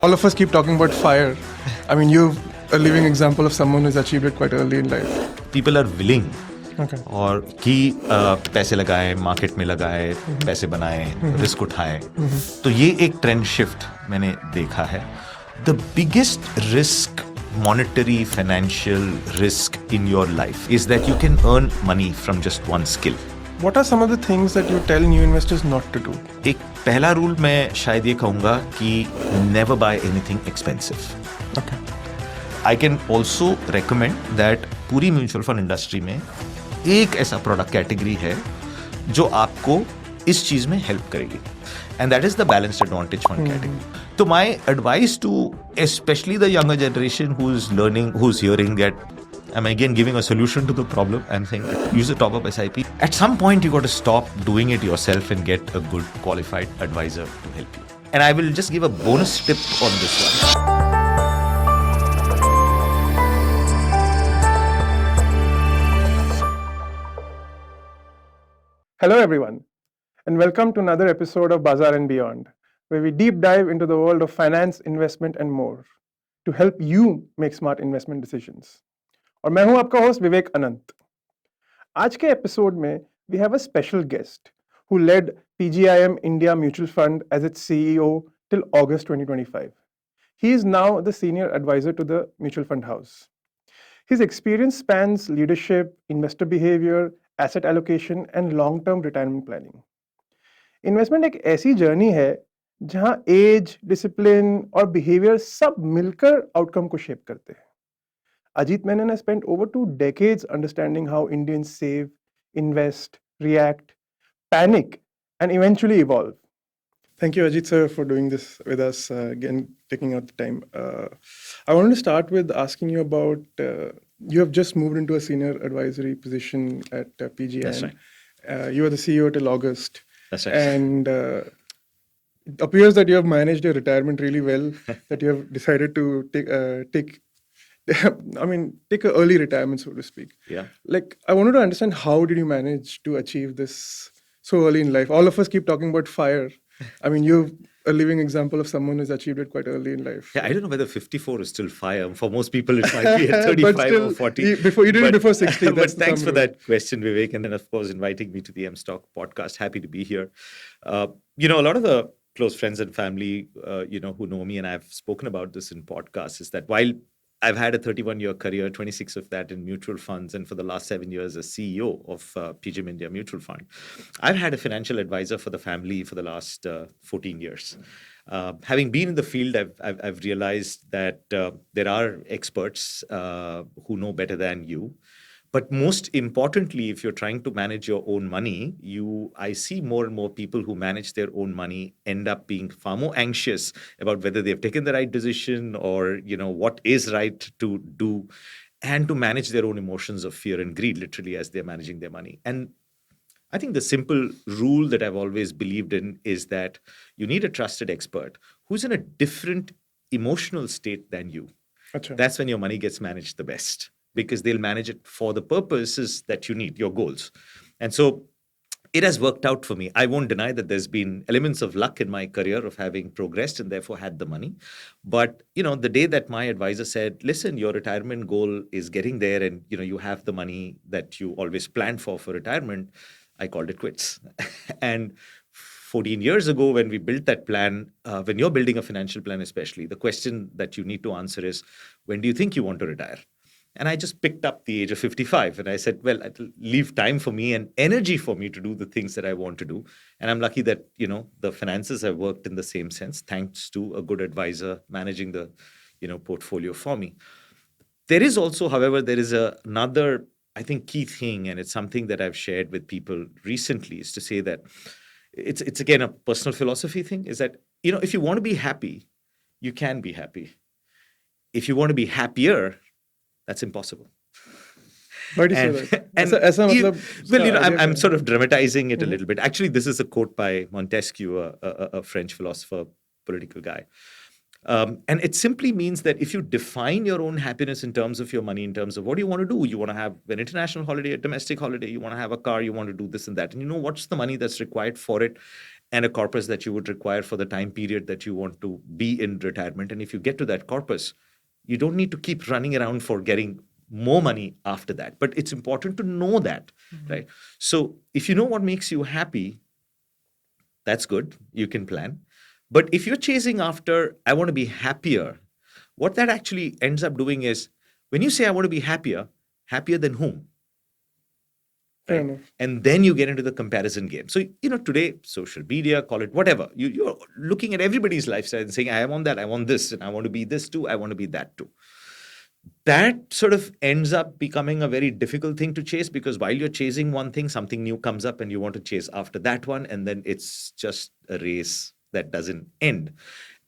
All of us keep talking about fire. I mean, you're a living example of someone who's achieved it quite early in life. People are willing Okay. और कि पैसे लगाए, market में लगाए, पैसे बनाए, risk उठाए. तो ये एक ट्रेंड शिफ्ट मैंने देखा है. The biggest risk, monetary, financial risk in your life is that you can earn money from just one skill. What are some of the things that you tell new investors not to do? एक पहला rule मैं शायद ये कहूँगा कि never buy anything expensive. Okay. I can also recommend that पूरी mutual fund industry में एक ऐसा प्रोडक्ट कैटेगरी है जो आपको इस चीज में हेल्प करेगी, and that is the balanced advantage fund category. तो my advice to specially the younger generation who is learning, who is hearing that I'm again giving a solution to the problem. I'm saying use a top-up SIP. At some point, you got to stop doing it yourself and get a good qualified advisor to help you. And I will just give a bonus tip on this one. Hello, everyone, and welcome to another episode of Bazaar and Beyond, where we deep dive into the world of finance, investment, and more to help you make smart investment decisions. और मैं हूं आपका host विवेक अनंत. आज के episode में we have a special guest who led PGIM India Mutual Fund as its CEO till August 2025. He is now the senior advisor to the mutual fund house. His experience spans leadership, investor behavior, asset allocation, and long-term retirement planning. Investment एक ऐसी journey है जहां as, discipline और behaviour सब मिलकर outcome को shape करते हैं. Ajit Menon has spent over 2 decades understanding how Indians save, invest, react, panic, and eventually evolve. Thank you, Ajit sir, for doing this with us, again, taking out the time. I wanted to start with asking you about, you have just moved into a senior advisory position at PGIM. That's right. You were the CEO till August. That's right. And it appears that you have managed your retirement really well, that you have decided to take an early retirement, so to speak. Yeah. Like, I wanted to understand, how did you manage to achieve this so early in life? All of us keep talking about fire. I mean, you're a living example of someone who's achieved it quite early in life. Yeah, I don't know whether 54 is still fire. For most people, it might be at 35 still, or 40. You did it before 60. But thanks for that question, Vivek. And then, of course, inviting me to the M-Stock podcast. Happy to be here. A lot of the close friends and family, who know me, and I've spoken about this in podcasts, is that while I've had a 31-year career, 26 of that in mutual funds, and for the last 7 years as CEO of PGIM India Mutual Fund, I've had a financial advisor for the family for the last 14 years. Having been in the field, I've realized that there are experts who know better than you. But most importantly, if you're trying to manage your own money, I see more and more people who manage their own money end up being far more anxious about whether they've taken the right decision or, what is right to do, and to manage their own emotions of fear and greed, literally, as they're managing their money. And I think the simple rule that I've always believed in is that you need a trusted expert who's in a different emotional state than you. Achha. That's when your money gets managed the best, because they'll manage it for the purposes that you need, your goals. And so it has worked out for me. I won't deny that there's been elements of luck in my career of having progressed and therefore had the money. But, the day that my advisor said, listen, your retirement goal is getting there and, you have the money that you always planned for retirement, I called it quits. And 14 years ago, when we built that plan, when you're building a financial plan especially, the question that you need to answer is, when do you think you want to retire? And I just picked up the age of 55 and I said, well, it'll leave time for me and energy for me to do the things that I want to do. And I'm lucky that, the finances have worked in the same sense, thanks to a good advisor managing the, portfolio for me. There is also, however, another, I think, key thing, and it's something that I've shared with people recently, is to say that it's again, a personal philosophy thing, is that, if you want to be happy, you can be happy. If you want to be happier, that's impossible. Why do you say that? I'm sort of dramatizing it a little bit. Actually, this is a quote by Montesquieu, a French philosopher, political guy. And it simply means that if you define your own happiness in terms of your money, in terms of what you want to do, you want to have an international holiday, a domestic holiday, you want to have a car, you want to do this and that, and what's the money that's required for it, and a corpus that you would require for the time period that you want to be in retirement. And if you get to that corpus, you don't need to keep running around for getting more money after that. But it's important to know that, right? So if you know what makes you happy, that's good. You can plan. But if you're chasing after, I want to be happier, what that actually ends up doing is when you say, I want to be happier, happier than whom? Fair Right? enough. And then you get into the comparison game. So, today, social media, call it whatever, you're looking at everybody's lifestyle and saying, I want that, I want this, and I want to be this too, I want to be that too. That sort of ends up becoming a very difficult thing to chase, because while you're chasing one thing, something new comes up and you want to chase after that one. And then it's just a race that doesn't end.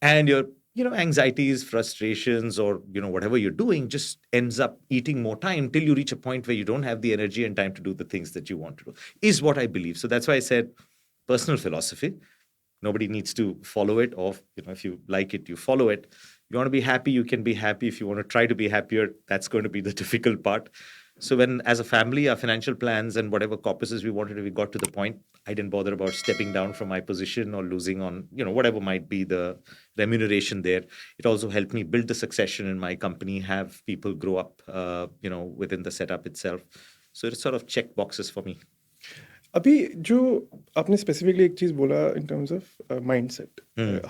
And your anxieties, frustrations, or whatever you're doing just ends up eating more time till you reach a point where you don't have the energy and time to do the things that you want to do, is what I believe. So that's why I said personal philosophy. Nobody needs to follow it, or if you like it, you follow it. You want to be happy, you can be happy. If you want to try to be happier, that's going to be the difficult part. So when, as a family, our financial plans and whatever corpuses we wanted, we got to the point, I didn't bother about stepping down from my position or losing on, whatever might be the remuneration there. It also helped me build the succession in my company, have people grow up, within the setup itself. So it sort of checked boxes for me. अभी जो आपने specifically एक चीज बोला इन terms of mindset,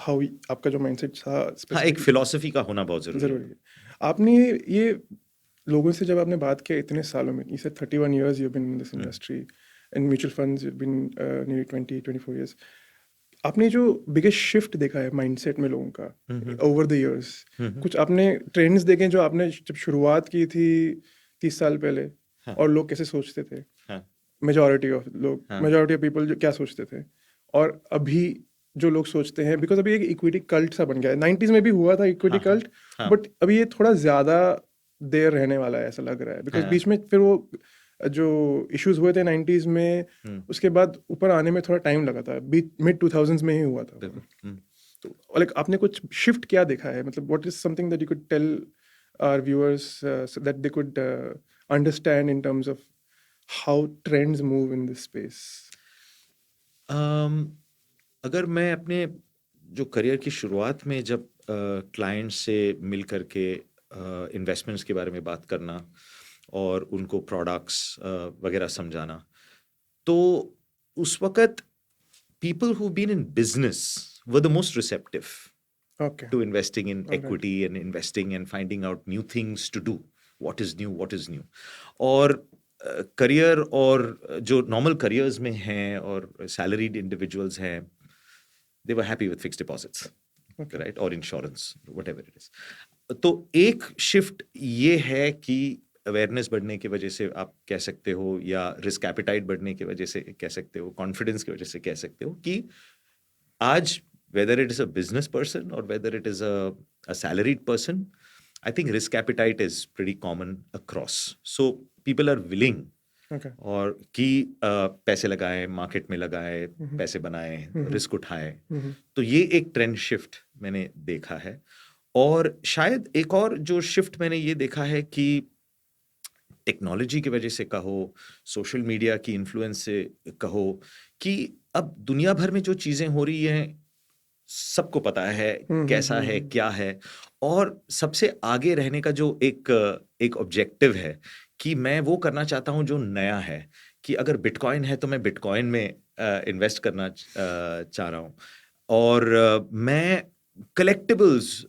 how आपका जो mindset था हाँ, एक specifically- फिलॉसफी का होना बहुत जरूरी है। जरूरी है। आपने ये लोगों से जब आपने बात किया इतने सालों में, you said 31 years you've been in this industry, in mutual funds you've been nearly 24 years. आपने जो बिगेस्ट शिफ्ट देखा है माइंडसेट में लोगों का ओवर द इयर्स, कुछ आपने ट्रेंड्स देखे जो आपने जब शुरुआत की थी 30 साल पहले, और लोग कैसे सोचते थे, मेजॉरिटी ऑफ पीपल जो क्या सोचते थे, और अभी जो लोग सोचते हैं, बिकॉज अभी एक इक्विटी कल्ट सा बन गया है। 90s में भी हुआ था इक्विटी कल्ट, बट अभी ये थोड़ा ज्यादा देर रहने वाला है ऐसा लग रहा है, बिकॉज बीच में फिर वो जो इश्यूज हुए थे 90s में, उसके बाद ऊपर आने में थोड़ा टाइम लगा था, मिड 2000s में ही हुआ था। तो लाइक आपने कुछ शिफ्ट क्या देखा है, मतलब what is something that you could tell our viewers so that they could understand in terms of how trends move in this space? अगर मैं अपने जो करियर की शुरुआत में जब क्लाइंट से मिल करके इन्वेस्टमेंट्स के बारे में बात करना और उनको प्रोडक्ट्स वगैरह समझाना, तो उस वक्त people who been in business were the most receptive Okay. to investing in Alright. equity and investing and finding out new things to do. What is new? और करियर और जो नॉर्मल करियर्स में हैं और सैलरीड इंडिविजुअल्स हैं, they were happy with fixed deposits, right, और insurance, whatever it is. तो एक शिफ्ट ये है कि अवेयरनेस बढ़ने की वजह से आप कह सकते हो, या रिस्क एपिटाइट बढ़ने की वजह से कह सकते हो, कॉन्फिडेंस की वजह से कह सकते हो, कि आज whether it is a business person or whether it is a salaried person, I think risk appetite is pretty common across. So people are willing Okay. और कि पैसे लगाएं, मार्केट में लगाएं, पैसे बनाएं, रिस्क उठाएं। तो ये एक ट्रेंड शिफ्ट मैंने देखा है। और शायद एक और जो शिफ्ट मैंने ये देखा है कि टेक्नोलॉजी की वजह से कहो, सोशल मीडिया की इन्फ्लुएंस से कहो, कि अब दुनिया भर में जो चीजें हो रही हैं सबको पता है कैसा है, क्या है, और सबसे आगे रहने का जो एक ऑब्जेक्टिव है कि मैं वो करना चाहता हूं जो नया है, कि अगर बिटकॉइन है तो मैं बिटकॉइन में इन्वेस्ट करना चाह रहा हूं, और मैं कलेक्टिबल्स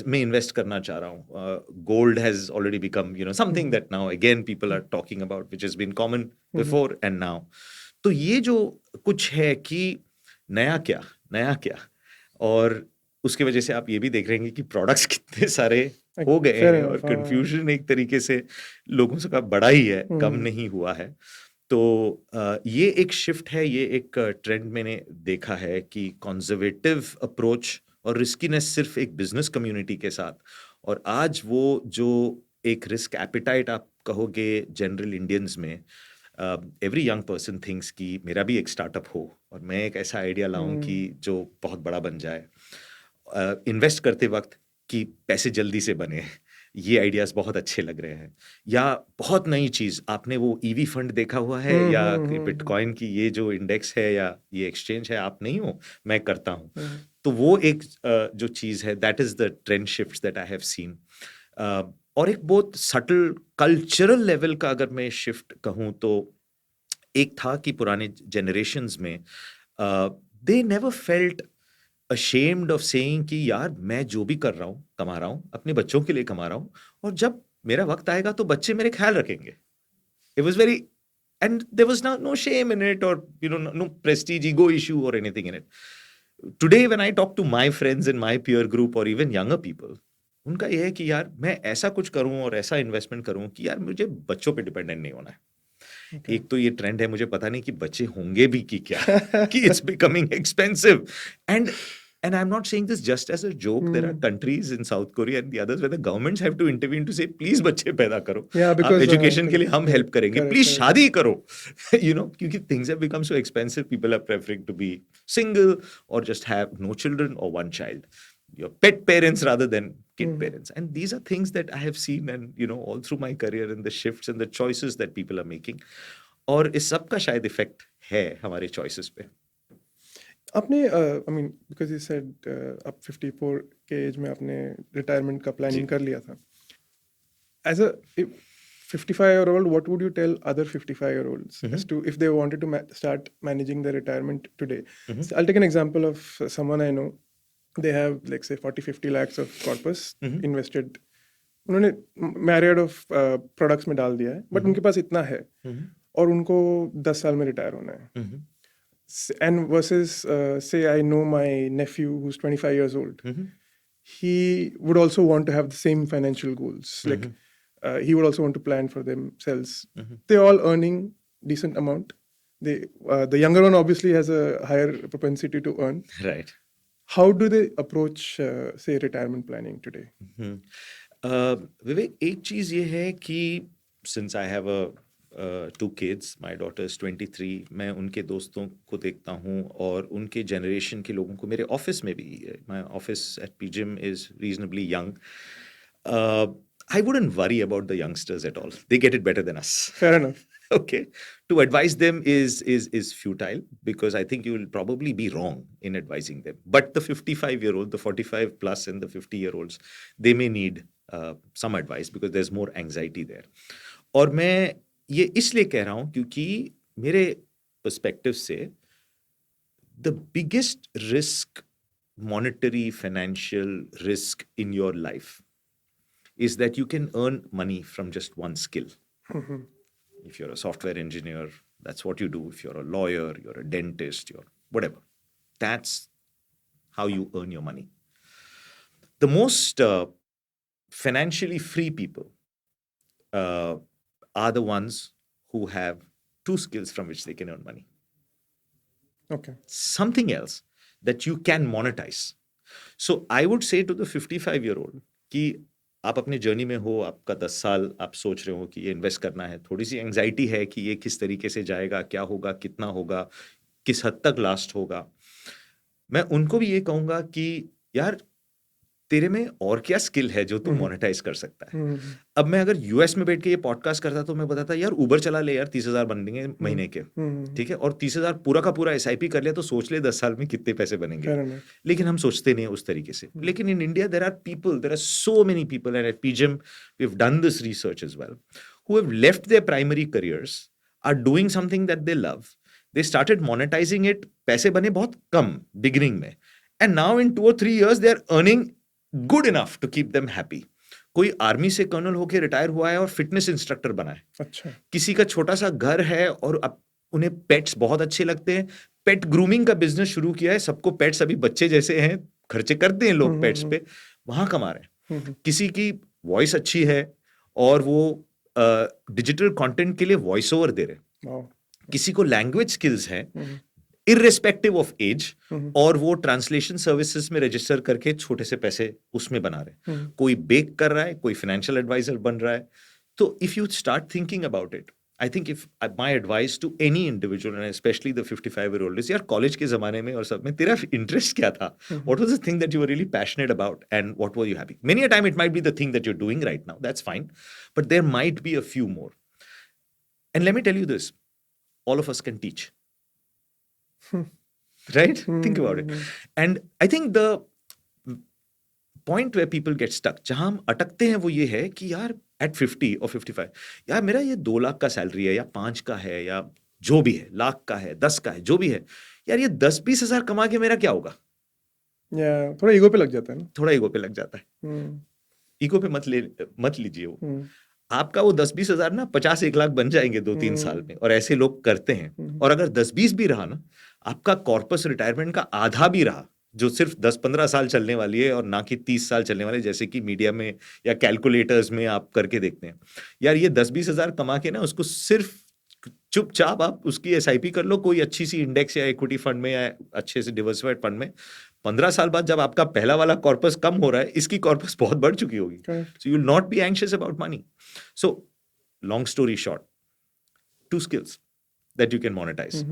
में इन्वेस्ट करना चाह रहा हूँ। Gold has already become something that now again people are talking about, which has been common before and now. तो ये जो कुछ है कि नया क्या, और उसके वजह से आप ये भी देख रहे हैं कि प्रोडक्ट्स कितने सारे हो गए हैं, और कंफ्यूजन एक तरीके से लोगों से का बड़ा ही है, कम नहीं हुआ है। तो ये एक शिफ्ट है, ये एक ट्रेंड मैंने देखा है कि कंजर्वेटिव अप्रोच और रिस्कीनेस सिर्फ एक बिजनेस कम्युनिटी के साथ, और आज वो जो एक रिस्क एपिटाइट आप कहोगे जनरल इंडियंस में, एवरी यंग पर्सन थिंक्स कि मेरा भी एक स्टार्टअप हो और मैं एक ऐसा आइडिया लाऊं कि जो बहुत बड़ा बन जाए। इन्वेस्ट करते वक्त कि पैसे जल्दी से बने, ये आइडियाज बहुत अच्छे लग रहे हैं, या बहुत नई चीज आपने वो ईवी फंड देखा हुआ है, या बिटकॉइन की ये जो इंडेक्स है या ये एक्सचेंज है, आप नहीं हो, मैं करता हूँ। तो वो एक जो चीज है, that is the trend shift that I have seen. और एक बहुत सटल कल्चरल लेवल का अगर मैं शिफ्ट कहूँ तो एक था कि पुराने जनरेशन्स में they never felt ashamed of saying कि यार मैं जो भी कर रहा हूँ, कमा रहा हूँ, अपने बच्चों के लिए कमा रहा हूँ, और जब मेरा वक्त आएगा तो बच्चे मेरे ख्याल रखेंगे। It was very, and there was no shame in it, or no prestige ego issue or anything in it. Today when I talk to my friends in my peer group or even younger people, उनका ये है कि यार मैं ऐसा कुछ करूं और ऐसा इन्वेस्टमेंट करूं कि यार मुझे बच्चों पे डिपेंडेंट नहीं होना है। एक तो ये ट्रेंड है, मुझे पता नहीं कि बच्चे होंगे भी कि क्या, कि it's becoming expensive, and I'm not saying this just as a joke. There are countries in South Korea and the others where the governments have to intervene to say, please बच्चे पैदा करो, Yeah, आप because education के लिए हम correct, help करेंगे, correct, please correct. शादी करो, क्योंकि things have become so expensive, people are preferring to be single or just have no children or one child, your pet parents rather than kid parents. And these are things that I have seen, and all through my career, and the shifts and the choices that people are making. और इस सब का शायद effect है हमारे choices पे। आपने I mean because you said आप 54 के एज में आपने रिटायरमेंट का प्लानिंग कर लिया था, as a 55-year-old, what would you tell other 55-year-olds as to if they wanted to start managing their retirement today? So I'll take an example of someone I know. They have, like, say 40-50 lakhs of corpus invested. उन्होंने myriad of products में डाल दिया है, but उनके पास इतना है और उनको 10 साल में रिटायर होना है. And versus, say, I know my nephew who's 25 years old. He would also want to have the same financial goals. Like, he would also want to plan for themselves. They're all earning decent amount. The younger one obviously has a higher propensity to earn. Right. How do they approach, say, retirement planning today? विवेक, एक चीज ये है कि since I have two kids, my daughter is 23, मैं उनके दोस्तों को देखता हूँ और उनके जनरेशन के लोगों को, मेरे ऑफिस में भी, my office at PGIM is reasonably young. I wouldn't worry about the youngsters at all. They get it better than us. Fair enough. Okay, to advise them is futile, because I think you will probably be wrong in advising them. But the 55-year-old, the 45 plus, and the 50-year-olds, they may need some advice because there's more anxiety there. और मैं ये इसलिए कह रहा हूँ क्योंकि मेरे perspective से the biggest risk, monetary, financial risk in your life, is that you can earn money from just one skill. If you're a software engineer, that's what you do. If you're a lawyer, you're a dentist, you're whatever. That's how you earn your money. The most financially free people are the ones who have two skills from which they can earn money. Okay. Something else that you can monetize. So I would say to the 55-year-old कि आप अपने journey में हो, आपका 10 साल, आप सोच रहे हो कि ये इन्वेस्ट करना है, थोड़ी सी एंजाइटी है कि ये किस तरीके से जाएगा, क्या होगा, कितना होगा, किस हद तक लास्ट होगा, मैं उनको भी ये कहूँगा कि यार तेरे में और क्या स्किल है जो तू मोनेटाइज कर सकता है। अब मैं अगर यूएस में बैठ के ये पॉडकास्ट करता तो मैं बताता यार उबर चला ले यार, 30,000 बन देंगे महीने के, ठीक है, और 30,000 पूरा का पूरा एसआईपी कर लिया तो सोच ले 10 साल में कितने पैसे बनेंगे। लेकिन हम सोचते नहीं उस तरीके से। लेकिन in India there are so many people, and at PGIM we have done this research as well, who have left their primary careers, are doing something that they love, they started monetizing it, पैसे बने बहुत कम beginning में, and now in 2 or 3 years they are earning good enough to keep them happy. कोई army से colonel होके retire हुआ है और फिटनेस इंस्ट्रक्टर बना है। अच्छा। किसी का छोटा सा घर है और अब उन्हें पेट्स बहुत अच्छे लगते हैं, पेट ग्रूमिंग का बिजनेस शुरू किया है, सबको पेट्स अभी बच्चे जैसे हैं, खर्चे करते हैं लोग पेट्स पे, वहां कमा रहे हैं। किसी की वॉइस अच्छी है और वो डिजिटल कंटेंट के लिए वॉइस ओवर दे रहे, किसी को लैंग्वेज स्किल्स है इररिस्पेक्टिव ऑफ एज, और वो ट्रांसलेशन सर्विसेज में रजिस्टर करके छोटे से पैसे उसमें बना रहे। कोई बेक कर रहा है, कोई फाइनेंशियल एडवाइजर बन रहा है। तो if you start thinking about it, I think if my advice to any individual and especially the 55-year-old is, यार कॉलेज के जमाने में और सब में तेरा इंटरेस्ट क्या था? What was the thing that you were really passionate about and what were you happy? Many a time it might be the thing that you're doing right now. That's fine. But there might be a few more. And let me tell you this, all of us can teach. Right? Think about it. And I think the point where people get stuck, जहां हम अटकते हैं वो ये है कि यार at 50 or 55, यार मेरा ये 2 लाख का सैलरी है या 5 का है या जो भी है, लाख का है, 10 का है, जो भी है, यार ये 10-20 हजार कमा के मेरा क्या होगा? थोड़ा ईगो पे लग जाता है ना। थोड़ा ईगो पे लग जाता है। ईगो पे मत लीजिए वो। आपका वो 10-20 हजार ना 50-1 लाख बन जाएंगे 2-3 साल में, और ऐसे लोग करते हैं। और अगर 10-20 भी रहा ना, आपका कॉर्पस रिटायरमेंट का आधा भी रहा, जो सिर्फ 10-15 साल चलने वाली है और ना कि 30 साल चलने वाले, जैसे कि मीडिया में या कैलकुलेटर्स में आप करके देखते हैं। यार ये 10-20 हजार कमा के ना, उसको सिर्फ चुपचाप आप उसकी एसआईपी कर लो कोई अच्छी सी इंडेक्स या इक्विटी फंड में या अच्छे से डिवर्सिफाइड फंड में। 15 साल बाद जब आपका पहला वाला कॉर्पस कम हो रहा है, इसकी कॉर्पस बहुत बढ़ चुकी होगी। So you will not be anxious about money. So long story short, 2 skills that you can monetize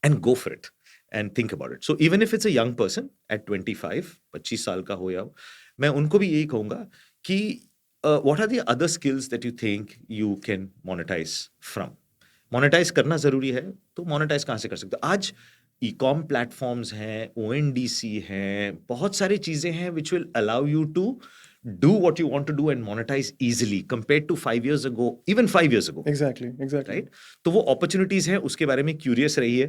and go for it and think about it. So even if it's a young person at 25 साल का हो या हो, मैं उनको भी यही कहूंगा कि what are the other skills that you think you can monetize from? Monetize करना जरूरी है, तो मोनेटाइज कहाँ से कर सकते हो? आज ई-कॉम प्लेटफॉर्म्स हैं, ONDC हैं, बहुत सारी चीजें हैं which will allow you to do what you want to do and monetize easily compared to 5 years ago, even 5 years ago. Exactly. Right? तो वो अपॉर्चुनिटीज हैं, उसके बारे में क्यूरियस रहिए।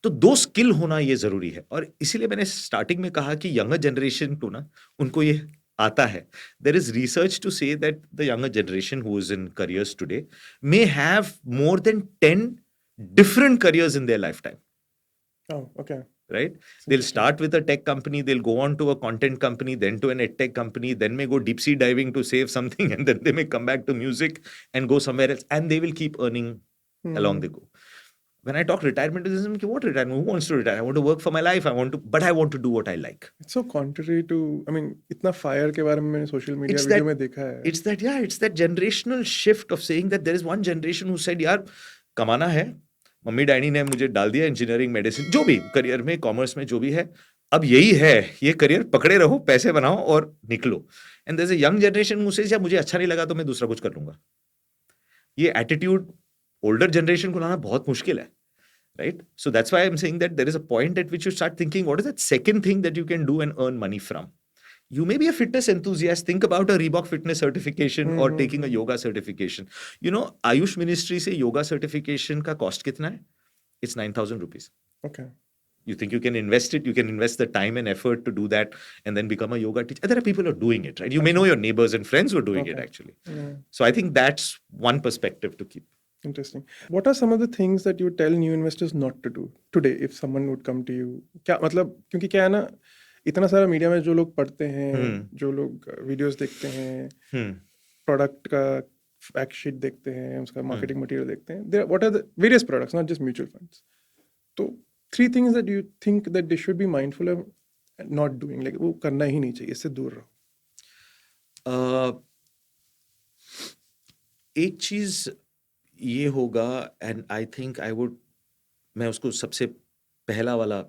तो 2 स्किल होना ये जरूरी है, और इसीलिए मैंने स्टार्टिंग में कहा कि यंगर जनरेशन को ना, उनको ये आता है। There is research to say that the younger generation who is in careers today may have more than 10 different careers in their lifetime. Oh, okay. Right? They'll start with a tech company, they'll go on to a content company, then to an edtech company, then may go deep sea diving to save something, and then they may come back to music and go somewhere else, and they will keep earning along the go. When I talk retirement, what retirement? Who wants to retire? I want to work for my life. But I want to do what I like. It's so contrary to, I mean, इतना fire के बारे में मैंने social media video में देखा है. It's that generational shift of saying that there is one generation who said, यार कमाना है, मम्मी डैडी ने मुझे डाल दिया इंजीनियरिंग, मेडिसिन, जो भी करियर में, कॉमर्स में, जो भी है, अब यही है, ये करियर पकड़े रहो, पैसे बनाओ और निकलो. And there's a young generation who says, यार मुझे अच्छा नहीं लगा तो मैं दूसरा कुछ कर लूंगा. ये एटीट्यूड ओल्डर जनरेशन को लाना बहुत मुश्किल है. Right? So that's why I'm saying that there is a point at which you start thinking, what is that second thing that you can do and earn money from? You may be a fitness enthusiast. Think about a Reebok fitness certification or taking a yoga certification. You know, Ayush Ministry से yoga certification का cost कितना है? It's 9,000 rupees. Okay. You think you can invest it? You can invest the time and effort to do that and then become a yoga teacher. There are people who are doing it, right? You may know your neighbors and friends who are doing it actually. Yeah. So I think that's one perspective to keep. Interesting. What are some of the things that you tell new investors not to do today if someone would come to you? क्या मतलब, क्योंकि क्या है ना, इतना सारा media में जो लोग पढ़ते हैं, जो लोग वीडियोस देखते हैं, प्रोडक्ट का फैक्ट शीट देखते हैं, उसका मार्केटिंग मटेरियल देखते हैं, there what are the various products, not just mutual funds. तो 3 things that you think that they should be mindful of not doing, like वो करना ही नहीं चाहिए, इससे दूर रहो. एक चीज ये होगा, एंड आई थिंक मैं उसको सबसे पहला वाला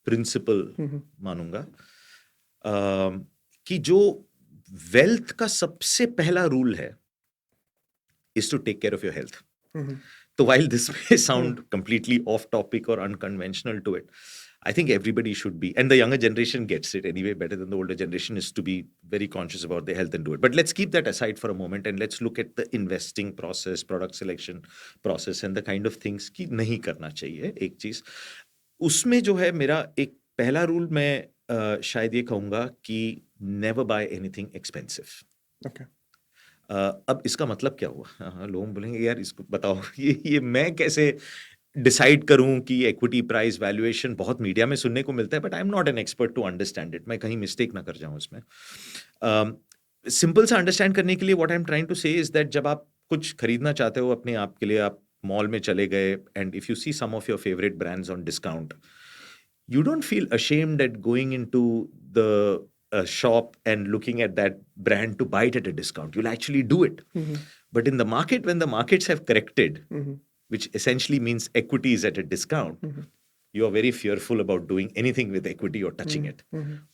प्रिंसिपल मानूंगा, कि जो वेल्थ का सबसे पहला रूल है is to take care of your health. तो while this may sound completely off topic or unconventional to it, I think everybody should be, and the younger generation gets it anyway better than the older generation, is to be very conscious about their health and do it. But let's keep that aside for a moment and let's look at the investing process, product selection process and the kind of things कि नहीं करना चाहिए. एक चीज उसमें जो है, मेरा एक पहला रूल मैं शायद ये कहूँगा कि never buy anything expensive. Okay. अब इसका मतलब क्या हुआ? लोग बोलेंगे यार इसको बताओ, ये मैं कैसे डिसाइड करूं कि इक्विटी प्राइस वैल्यूएशन बहुत मीडिया में सुनने को मिलता है, but I am not an expert to understand it. मैं कहीं मिस्टेक ना कर जाऊं इसमें. सिंपल सा अंडरस्टैंड करने के लिए what I am trying to say is that जब आप कुछ खरीदना चाहते हो अपने आप के लिए, आप मॉल में चले गए and if you see some of your favourite brands on discount, you don't feel ashamed at going into the a shop and looking at that brand to buy it at a discount. You'll actually do it. But in the market, when the markets have corrected, which essentially means equity is at a discount, you are very fearful about doing anything with equity or touching it.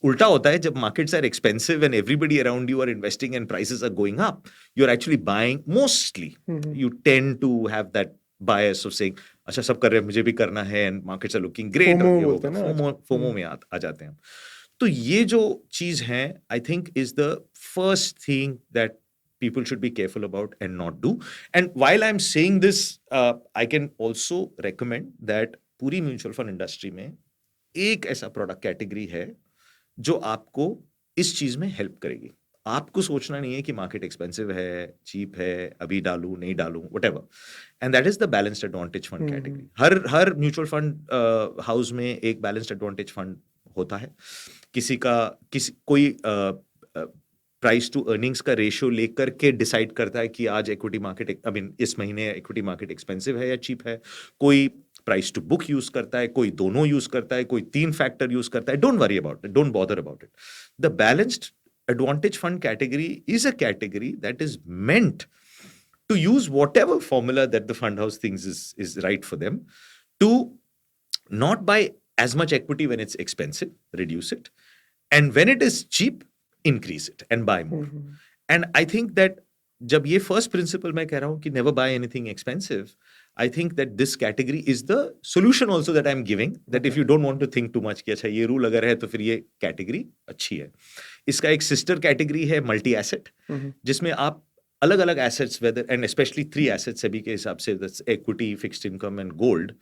Ulta hota hai, jab markets are expensive and everybody around you are investing and prices are going up, you're actually buying mostly. You tend to have that bias of saying, अच्छा सब कर रहे हैं मुझे भी करना है, and markets are looking great. FOMO और ये बोलते होगा, हैं ना FOMO में आ जाते हैं हम. तो ये जो चीज है, I think is the first thing that people should be careful about and not do. And while I'm saying this, I can also recommend that पूरी म्यूचुअल फंड इंडस्ट्री में एक ऐसा प्रोडक्ट कैटेगरी है जो आपको इस चीज में हेल्प करेगी. आपको सोचना नहीं है कि मार्केट एक्सपेंसिव है, चीप है, अभी डालूं नहीं डालूं, whatever. And that is the balanced advantage fund category. Her mutual fund house में एक बैलेंस्ड एडवांटेज फंड होता है. किसी कोई प्राइस टू अर्निंग्स का रेशियो लेकर के डिसाइड करता है कि आज इक्विटी मार्केट, आई मीन इस महीने इक्विटी मार्केट एक्सपेंसिव है या चीप है. कोई प्राइस टू बुक यूज करता है, कोई दोनों यूज करता है, कोई 3 फैक्टर यूज करता है. Don't worry about it, don't bother about it. The balanced advantage fund category is a category that is meant to use whatever formula that the fund house thinks is right for them, to not buy as much equity when it's expensive, reduce it, and when it is cheap, increase it and buy more. And I think that जब ये first principle मैं कह रहा हूँ कि never buy anything expensive, I think that this category is the solution also that I'm giving, that if you don't want to think too much कि अच्छा ये रूल अगर है तो फिर ये कैटेगरी अच्छी है. इसका एक सिस्टर कैटेगरी है मल्टी एसेट, जिसमें आप अलग अलग assets, whether and specially 3 assets सभी के हिसाब से, equity, fixed income and gold.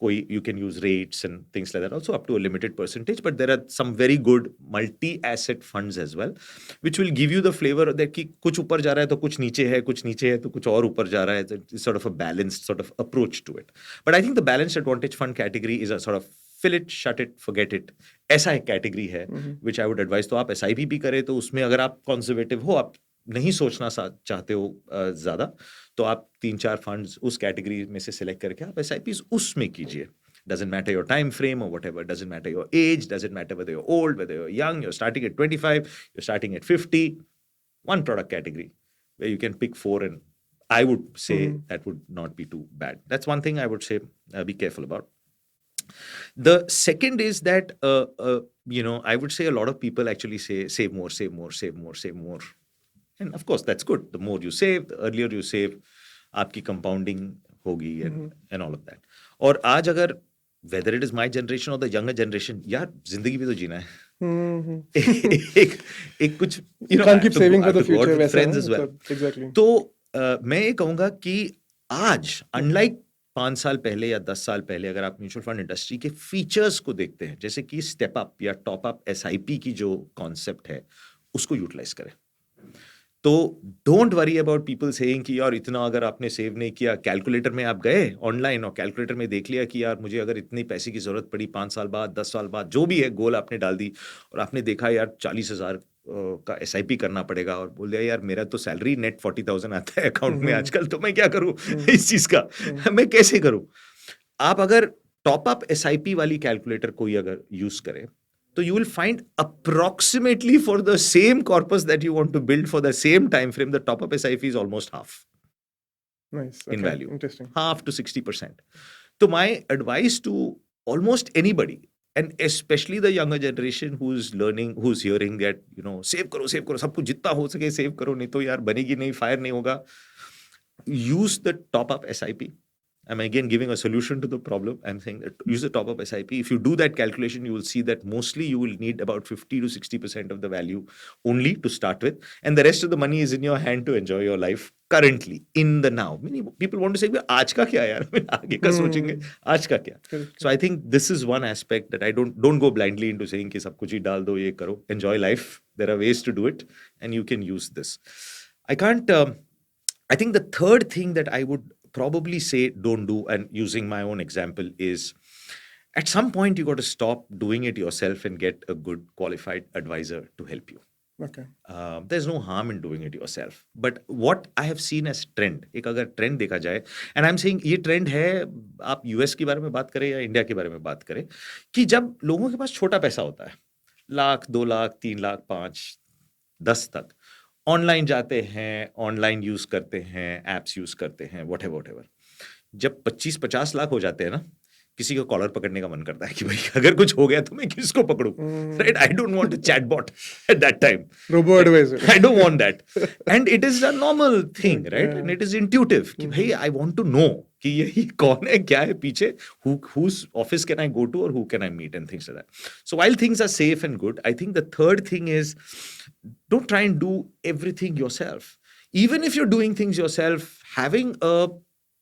कोई you can use rates and things like that also up to a limited percentage, but there are some very good multi-asset funds as well, which will give you the flavor that कि कुछ ऊपर जा रहा है तो कुछ नीचे है, कुछ नीचे है तो कुछ और ऊपर जा रहा है. It's sort of a balanced sort of approach to it. But I think the balanced advantage fund category is a sort of fill it, shut it, forget it. ऐसा एक कैटेगरी है which I would advise. तो आप SIP भी करें तो उसमें अगर आप कंजर्वेटिव हो, आप नहीं सोचना चाहते हो ज्यादा, तो आप 3-4 फंड्स उस कैटेगरी में से सिलेक्ट करके आप SIPs उसमें कीजिए. Doesn't matter your time frame or whatever, doesn't matter your age, doesn't matter whether you're old, whether you're young, you're starting at 25, you're starting at 50. One product category where you can pick 4, and I would say that would not be too bad. That's one thing I would say be careful about. The second is that I would say a lot of people actually say save more, save more, save more, save more. And of course, that's good. The more you save, the earlier you save, आपकी compounding होगी and all of that. और आज अगर whether it is my generation or the younger generation, यार जिंदगी भी तो जीना है. एक कुछ can't keep saving for the future, वैसा friends है, as well. Exactly. तो मैं ये कहूँगा कि आज unlike 5 साल पहले या 10 साल पहले, अगर आप म्यूचुअल फंड इंडस्ट्री के फीचर्स को देखते हैं, जैसे कि स्टेप अप या टॉप अप SIP की जो कॉन्सेप्ट है, उसको यूटिलाइज करें. तो don't worry about people saying कि यार इतना अगर आपने सेव नहीं किया. कैलकुलेटर में आप गए ऑनलाइन और कैलकुलेटर में देख लिया कि यार मुझे अगर इतनी पैसे की जरूरत पड़ी 5 साल बाद, 10 साल बाद, जो भी है गोल आपने डाल दी, और आपने देखा यार 40,000 का SIP करना पड़ेगा, और बोल दिया यार मेरा तो सैलरी नेट 40,000 आता है अकाउंट में आजकल, तो मैं क्या करूं इस चीज का, मैं कैसे करूं. आप अगर टॉप अप SIP वाली कैलकुलेटर कोई अगर यूज करे, so you will find approximately for the same corpus that you want to build for the same time frame, the top-up SIP is almost half. Nice. In Okay. value. Interesting. Half to 60%. So my advice to almost anybody, and especially the younger generation who's learning, who's hearing that, save karo, सब कुछ जितना हो सके save करो, नहीं तो यार बनेगी नहीं, fire नहीं होगा. Use the top-up SIP. I'm again giving a solution to the problem. I'm saying that use the top-up SIP. If you do that calculation, you will see that mostly you will need about 50 to 60% of the value only to start with. And the rest of the money is in your hand to enjoy your life currently, in the now. Many people want to say, aaj ka kya yaar? Aage ka sochenge, aaj ka kya? So I think this is one aspect that I don't go blindly into saying ki sab kuch hi dal do, ye karo. Enjoy life. There are ways to do it, and you can use this. I think the third thing that I would probably say don't do, and using my own example, is at some point you got to stop doing it yourself and get a good qualified advisor to help you. Okay. There's no harm in doing it yourself. But what I have seen as trend, एक अगर trend देखा जाए, and I'm saying ये trend है, आप US के बारे में बात करें या इंडिया के बारे में बात करें, कि जब लोगों के पास छोटा पैसा होता है, लाख, 2 लाख, 3 लाख, 5, 10 तक ऑनलाइन जाते हैं, ऑनलाइन यूज करते हैं, एप्स यूज करते हैं, व्हाटएवर। जब 25-50 लाख हो जाते हैं ना, किसी को कॉलर पकड़ने का मन करता है कि भाई अगर कुछ हो गया तो मैं किसको पकड़ूं, right? I don't want a chatbot at that time. Robo advisor. I don't want that. And it is a normal thing, right? And it is intuitive कि भाई I want to know कि ये कौन है, क्या है पीछे, whose office can I go to or who can I meet and things like that. So while things are safe and good, I think the third thing is don't try and do everything yourself. Even if you're doing things yourself, having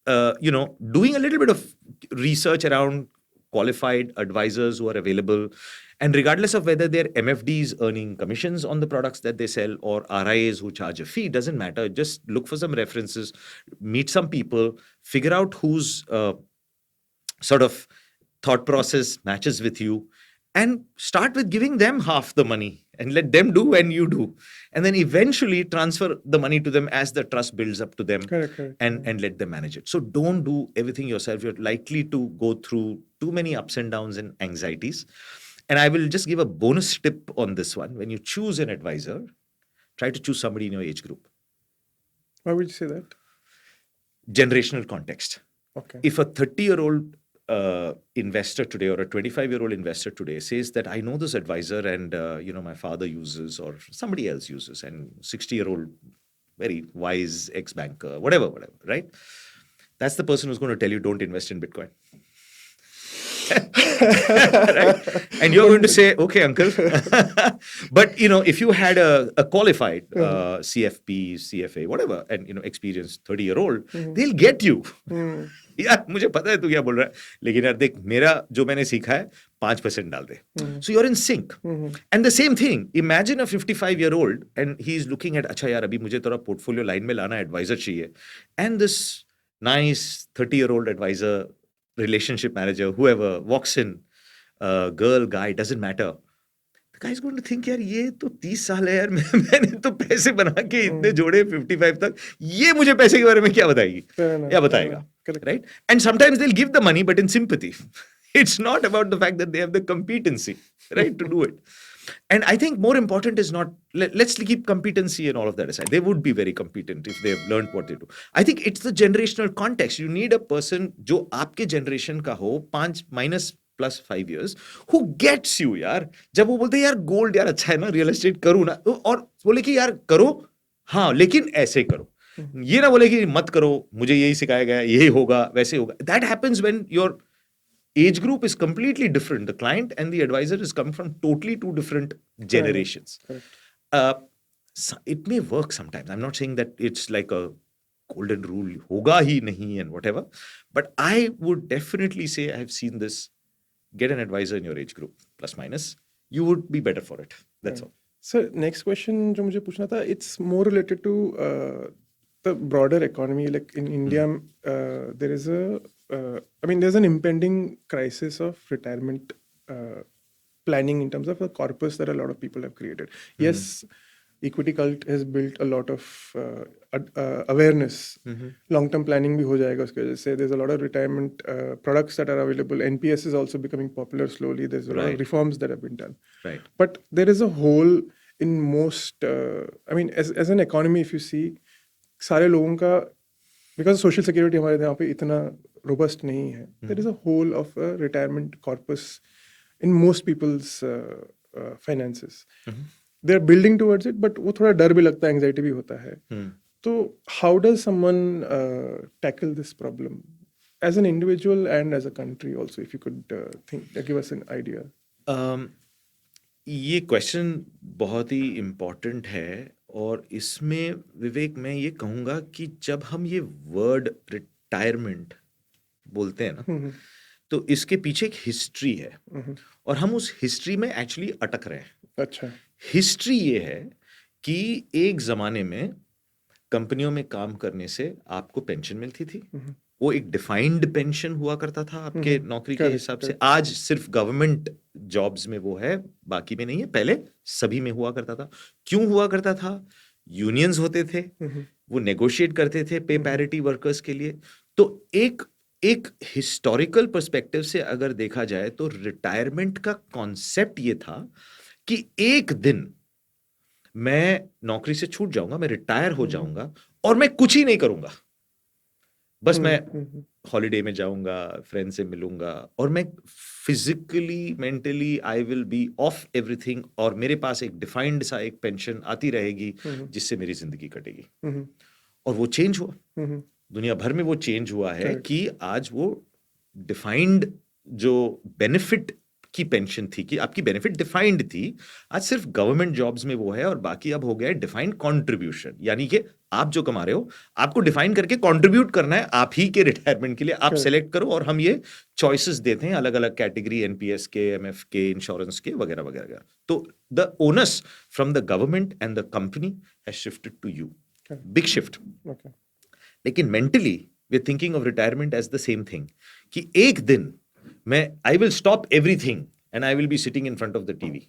doing a little bit of research around qualified advisors who are available, and regardless of whether they're MFDs earning commissions on the products that they sell or RIAs who charge a fee, doesn't matter. Just look for some references, meet some people, figure out whose sort of thought process matches with you, and start with giving them half the money and let them do and you do, and then eventually transfer the money to them as the trust builds up to them. Correct. And let them manage it. So don't do everything yourself. You're likely to go through too many ups and downs and anxieties. And I will just give a bonus tip on this one. When you choose an advisor, try to choose somebody in your age group. Why would you say that? Generational context. Okay. If a 30-year-old investor today or a 25-year-old investor today says that I know this advisor and my father uses or somebody else uses, and 60-year-old very wise ex-banker, whatever, right? That's the person who's going to tell you don't invest in Bitcoin. Right? And you're going to say, okay, uncle. But if you had a qualified CFP, CFA, whatever, and experienced 30-year-old, they'll get you. यार मुझे पता है तू क्या बोल रहा है, लेकिन यार देख मेरा जो मैंने सीखा है 5% डाल दे. So you're in sync. And the same thing, imagine a 55-year-old and he's looking at, अच्छा यार अभी मुझे तेरा पोर्टफोलियो लाइन में लाना एडवाइजर चाहिए, and this nice 30-year-old advisor, relationship manager, whoever walks in, girl, guy, doesn't matter. The guy is going to think, यार ये तो 30 साल है यार, मैंने तो पैसे बना के इतने जोड़े 55 तक, ये मुझे पैसे के बारे में क्या बताएगी, क्या बताएगा, right? And sometimes they'll give the money, but in sympathy. It's not about the fact that they have the competency, right, to do it. And I think more important is not, let's keep competency and all of that aside. They would be very competent if they've learned what they do. I think it's the generational context. You need a person जो आपके generation का हो, 5 years, who gets you यार. जब वो बोलते हैं यार गोल्ड यार अच्छा है ना, रियल एस्टेट करूँ ना, और बोले कि यार करो, हाँ लेकिन ऐसे करो. ये ना बोले कि मत करो, मुझे यही सिखाया गया, यही होगा, वैसे होगा. That happens when your age group is completely different. The client and the advisor is come from totally two different generations. So it may work sometimes. I'm not saying that it's like a golden rule, hoga hi nahi and whatever. But I would definitely say, I have seen this, get an advisor in your age group, plus minus. You would be better for it. That's all. So next question जो मुझे पूछना था, it's more related to the broader economy. Like in India, there is there's an impending crisis of retirement planning in terms of the corpus that a lot of people have created. Yes, equity cult has built a lot of awareness. Long-term planning भी हो जाएगा उसके वजह से. There's a lot of retirement products that are available. NPS is also becoming popular slowly. There's a lot of reforms that have been done. Right. But there is a hole in most, as an economy, if you see, सारे लोगों का, because social security हमारे यहाँ पे इतना robust नहीं है, there is a hole of a retirement corpus in most people's finances. They are building towards it, but वो थोड़ा डर भी लगता है, anxiety भी होता है. तो how does someone tackle this problem as an individual and as a country also, if you could give us an idea? ये क्वेश्चन बहुत ही इम्पोर्टेंट है, और इसमें विवेक मैं ये कहूँगा कि जब हम ये वर्ड रिटायरमेंट बोलते हैं ना, तो इसके पीछे एक हिस्ट्री है, और हम उस हिस्ट्री में एक्चुअली अटक रहे हैं. अच्छा. हिस्ट्री ये है कि एक ज़माने में कंपनियों में काम करने से आपको पेंशन मिलती थी. वो एक डिफाइंड पेंशन हुआ करता था आपके नौकरी के हिसाब से. आज सिर्फ गवर्नमेंट जॉब्स में वो है, बाकी में नहीं है. पहले सभी में हुआ करता था. क्यों हुआ करता था? यूनियंस होते थे, वो नेगोशिएट करते थे पे पैरिटी वर्कर्स के लिए. तो एक हिस्टोरिकल पर्सपेक्टिव से अगर देखा जाए तो रिटायरमेंट का कॉन्सेप्ट ये था कि एक दिन मैं नौकरी से छूट जाऊंगा, मैं रिटायर हो जाऊंगा और मैं कुछ ही नहीं करूंगा, बस मैं हॉलीडे में जाऊंगा, फ्रेंड से मिलूंगा और मैं physically mentally I will B of everything, और मेरे पास एक डिफाइंड सा एक पेंशन आती रहेगी जिससे मेरी जिंदगी कटेगी। और वो चेंज हुआ, दुनिया भर में वो चेंज हुआ है Correct. कि आज वो डिफाइंड जो बेनिफिट की पेंशन थी, कि आपकी बेनिफिट डिफाइंड थी, आज सिर्फ गवर्नमेंट जॉब्स में वो है, और बाकी अब हो गया है डिफाइंड कंट्रीब्यूशन, यानी कि आप जो कमा रहे हो आपको डिफाइन करके कंट्रीब्यूट करना है आप ही के रिटायरमेंट के लिए, आप Correct. सेलेक्ट करो और हम ये चॉइसेस देते हैं अलग अलग कैटेगरी, एनपीएस के, एमएफ के, इंश्योरेंस के, वगैरह वगैरह। तो the onus from the government and the company has shifted to you, big shift. Okay. लेकिन mentally we are thinking of retirement as the same thing, कि एक दिन मैं I will stop everything and I will be sitting in front of the TV,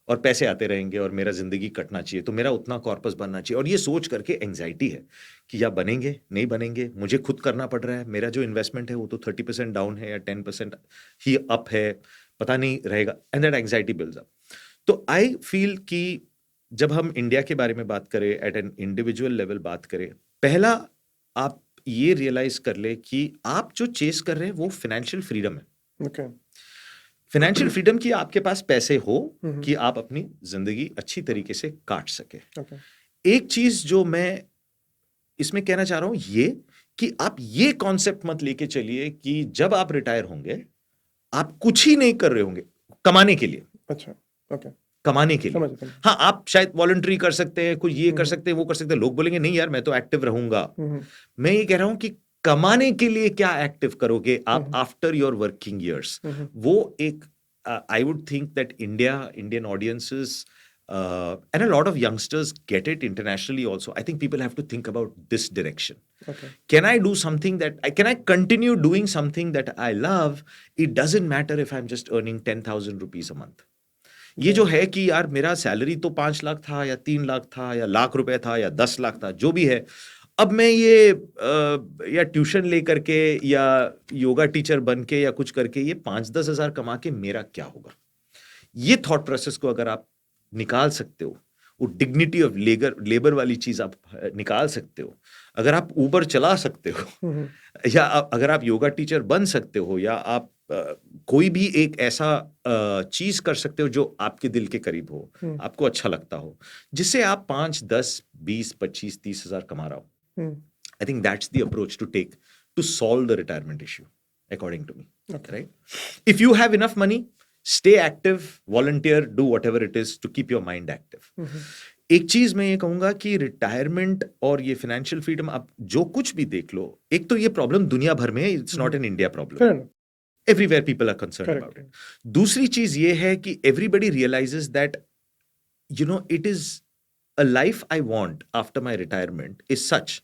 और पैसे आते रहेंगे और मेरा जिंदगी कटना चाहिए, तो मेरा उतना कॉर्पस बनना चाहिए। और ये सोच करके एंजाइटी है कि या बनेंगे नहीं बनेंगे, मुझे खुद करना पड़ रहा है, मेरा जो इन्वेस्टमेंट है वो तो 30% डाउन है या 10% ही अप है, पता नहीं रहेगा, and that anxiety builds up. तो आई फील कि जब हम इंडिया के बारे में बात करें, एट एन इंडिविजुअल लेवल बात करें, पहला आप ये रियलाइज कर ले कि आप जो चेस कर रहे हैं वो फाइनेंशियल फ्रीडम है। Okay. फाइनेंशियल फ्रीडम की आपके पास पैसे हो कि आप अपनी जिंदगी अच्छी तरीके से काट सके। Okay. एक चीज जो मैं इसमें कहना चाह रहा हूं ये, कि आप ये कॉन्सेप्ट मत लेके चलिए कि जब आप रिटायर होंगे आप कुछ ही नहीं कर रहे होंगे कमाने के लिए। अच्छा. Okay. कमाने के लिए समझ गया. हाँ, आप शायद वॉलंटरी कर सकते हैं, कुछ ये कर सकते हैं, वो कर सकते हैं, लोग बोलेंगे नहीं यार मैं तो एक्टिव रहूंगा। मैं ये कह रहा हूं कि कमाने के लिए क्या एक्टिव करोगे आप आफ्टर योर वर्किंग ईयर्स, वो एक I would think that Indian audiences and a lot of youngsters get it internationally also. I think people have to think about this direction. Okay. Can I do something can I continue doing something that I love? It doesn't matter if I'm just earning 10,000 rupees a month. ये जो है कि यार मेरा salary तो 5 लाख था या 3 लाख था या लाख रुपए था या 10 लाख था, जो भी है, अब मैं ये या ट्यूशन लेकर के या योगा टीचर बन के या कुछ करके ये 5-10 हजार कमा के मेरा क्या होगा? ये थॉट प्रोसेस को अगर आप निकाल सकते हो, वो डिग्निटी ऑफ लेबर वाली चीज आप निकाल सकते हो, अगर आप ऊबर चला सकते हो, या अगर आप योगा टीचर बन सकते हो, या आप कोई भी एक ऐसा चीज कर सकते हो जो आपके दिल के करीब हो, आपको अच्छा लगता हो, जिससे आप 5, 10, 20, 25, 30 हजार कमा रहा हो। I think that's the approach to take to solve the retirement issue according to me, right? If you have enough money, stay active, volunteer, do whatever it is to keep your mind active. एक चीज मैं ये कहूंगा कि retirement और ये financial freedom, आप जो कुछ भी देख लो, एक तो ये प्रॉब्लम दुनिया भर में है, it's not an India problem, everywhere people are concern about it. दूसरी चीज ये है कि everybody realises that you know it is a life I want after my retirement is such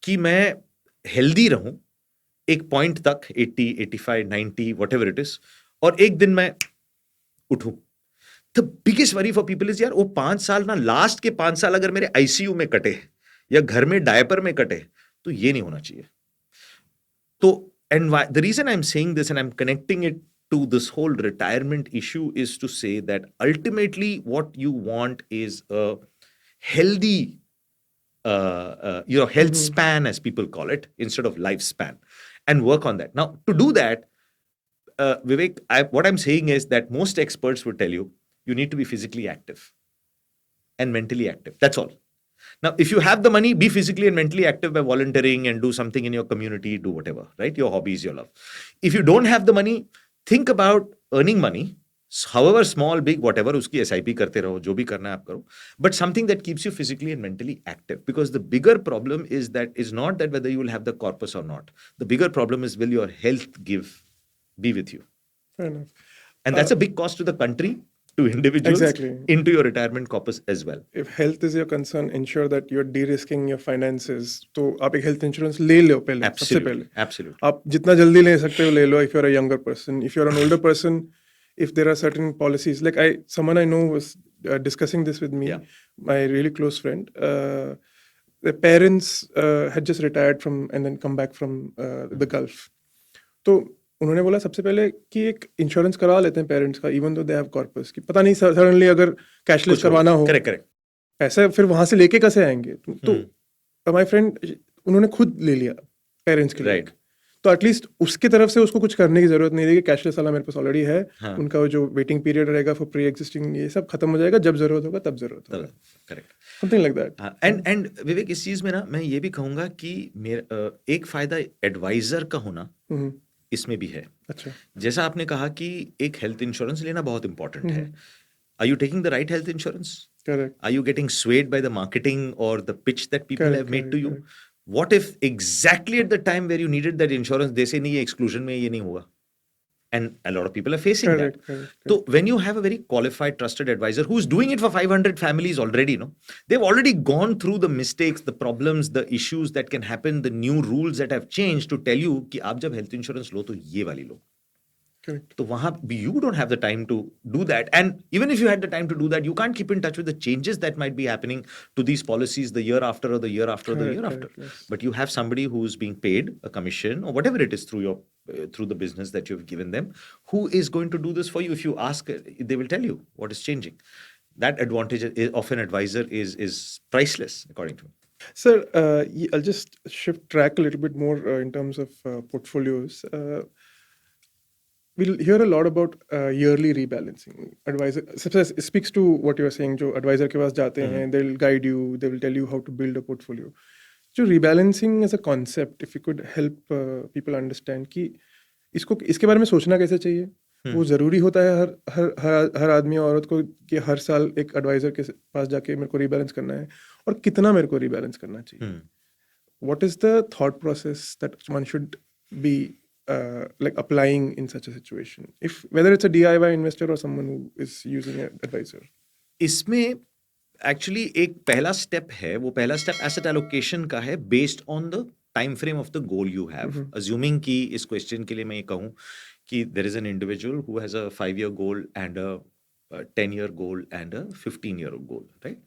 कि मैं हेल्दी रहूं एक पॉइंट तक, 80, 85, 90 व्हाटएवर इट इज, और एक दिन मैं उठूं। The biggest worry for people is यार वो 5 साल ना, लास्ट के 5 साल अगर मेरे आईसीयू में कटे या घर में डायपर में कटे, तो ये नहीं होना चाहिए। तो and the reason I am saying this and I am connecting it to this whole retirement issue is to say that ultimately what you want is a healthy health span, as people call it, instead of lifespan, and work on that. Now to do that, Vivek, what I'm saying is that most experts would tell you need to be physically active and mentally active. That's all. Now, if you have the money, be physically and mentally active by volunteering and do something in your community, do whatever, right? Your hobbies, your love. If you don't have the money, think about earning money, however small, big, whatever, uski SIP karte raho, jo bhi karna hai aap karo, but something that keeps you physically and mentally active. Because the bigger problem is not that whether you will have the corpus or not. The bigger problem is, will your health be with you? Fair enough. And that's a big cost to the country, to individuals, Exactly. into your retirement corpus as well. If health is your concern, ensure that you're de-risking your finances. तो आप एक health insurance ले लो पहले, सबसे पहले. Absolutely. आप जितना जल्दी ले सकते हो ले लो. If you're a younger person, if you're an older person, if there are certain policies, like someone I know was discussing this with me, Yeah. my really close friend. The parents had just retired and then come back from the Gulf. So उन्होंने बोला सबसे पहले कि एक insurance करवा लेते हैं parents का, even though they have corpus, कि पता नहीं सडनली अगर कैशलेस कुछ हो करवाना हो, करेक्ट करेक्ट पैसे फिर वहां से लेके कैसे आएंगे? तो माय फ्रेंड उन्होंने खुद ले लिया पेरेंट्स के लिए। राइट तो एटलीस्ट उसकी तरफ से उसको कुछ करने की जरूरत नहीं है कि कैशलेस वाला मेरे पास ऑलरेडी है। हाँ उनका वो जो वेटिंग पीरियड रहेगा फॉर प्री एग्जिस्टिंग, ये सब खत्म हो जाएगा, जब जरूरत होगा तब जरूरत होगा, correct something like that. And Vivek इस चीज में ना मैं ये भी कहूंगा कि मेरा एक फायदा एडवाइजर का होना इसमें भी है। अच्छा। जैसा आपने कहा कि एक हेल्थ इंश्योरेंस लेना बहुत इंपॉर्टेंट है। Are you taking the right health insurance? Correct Are you getting swayed by the marketing or the pitch that people Correct, have made to you? correct. What if exactly at the time where you needed that insurance, they say नहीं ये exclusion में ये नहीं होगा? And a lot of people are facing that. correct. So when you have a very qualified, trusted advisor who's doing it for 500 families already, no, they've already gone through the mistakes, the problems, the issues that can happen, the new rules that have changed to tell you कि आप जब health insurance लो तो ये वाली लो। Correct. तो वहां you don't have the time to do that, and even if you had the time to do that, you can't keep in touch with the changes that might be happening to these policies the year after or the year after or the year after. Correct, yes. But you have somebody who's being paid a commission or whatever it is through your through the business that you've given them, who is going to do this for you. If you ask, they will tell you what is changing. That advantage of an advisor is priceless, according to me. Sir, I'll just shift track a little bit more in terms of portfolios. We'll hear a lot about yearly rebalancing. Advisor speaks to what you are saying. जो advisor के पास जाते हैं, they'll guide you, they will tell you how to build a portfolio. जो rebalancing as a concept, if you could help people understand कि इसके बारे में सोचना कैसे चाहिए, वो जरूरी होता है हर आदमी और औरत को कि हर साल एक एडवाइजर के पास जाके मेरे को रीबैलेंस करना है, और कितना मेरे को रीबैलेंस करना चाहिए? What is the thought process that one should be like applying in such a situation, if whether it's a DIY investor or someone who is using an advisor? इसमें एक्चुअली एक पहला स्टेप है, वो पहला step asset allocation का है, based on the time frame of the goal you have. Assuming कि इस क्वेश्चन के लिए मैं ये कहूँ कि there is an individual who has a 5-year goal and a 10-year goal and a 15-year goal, right?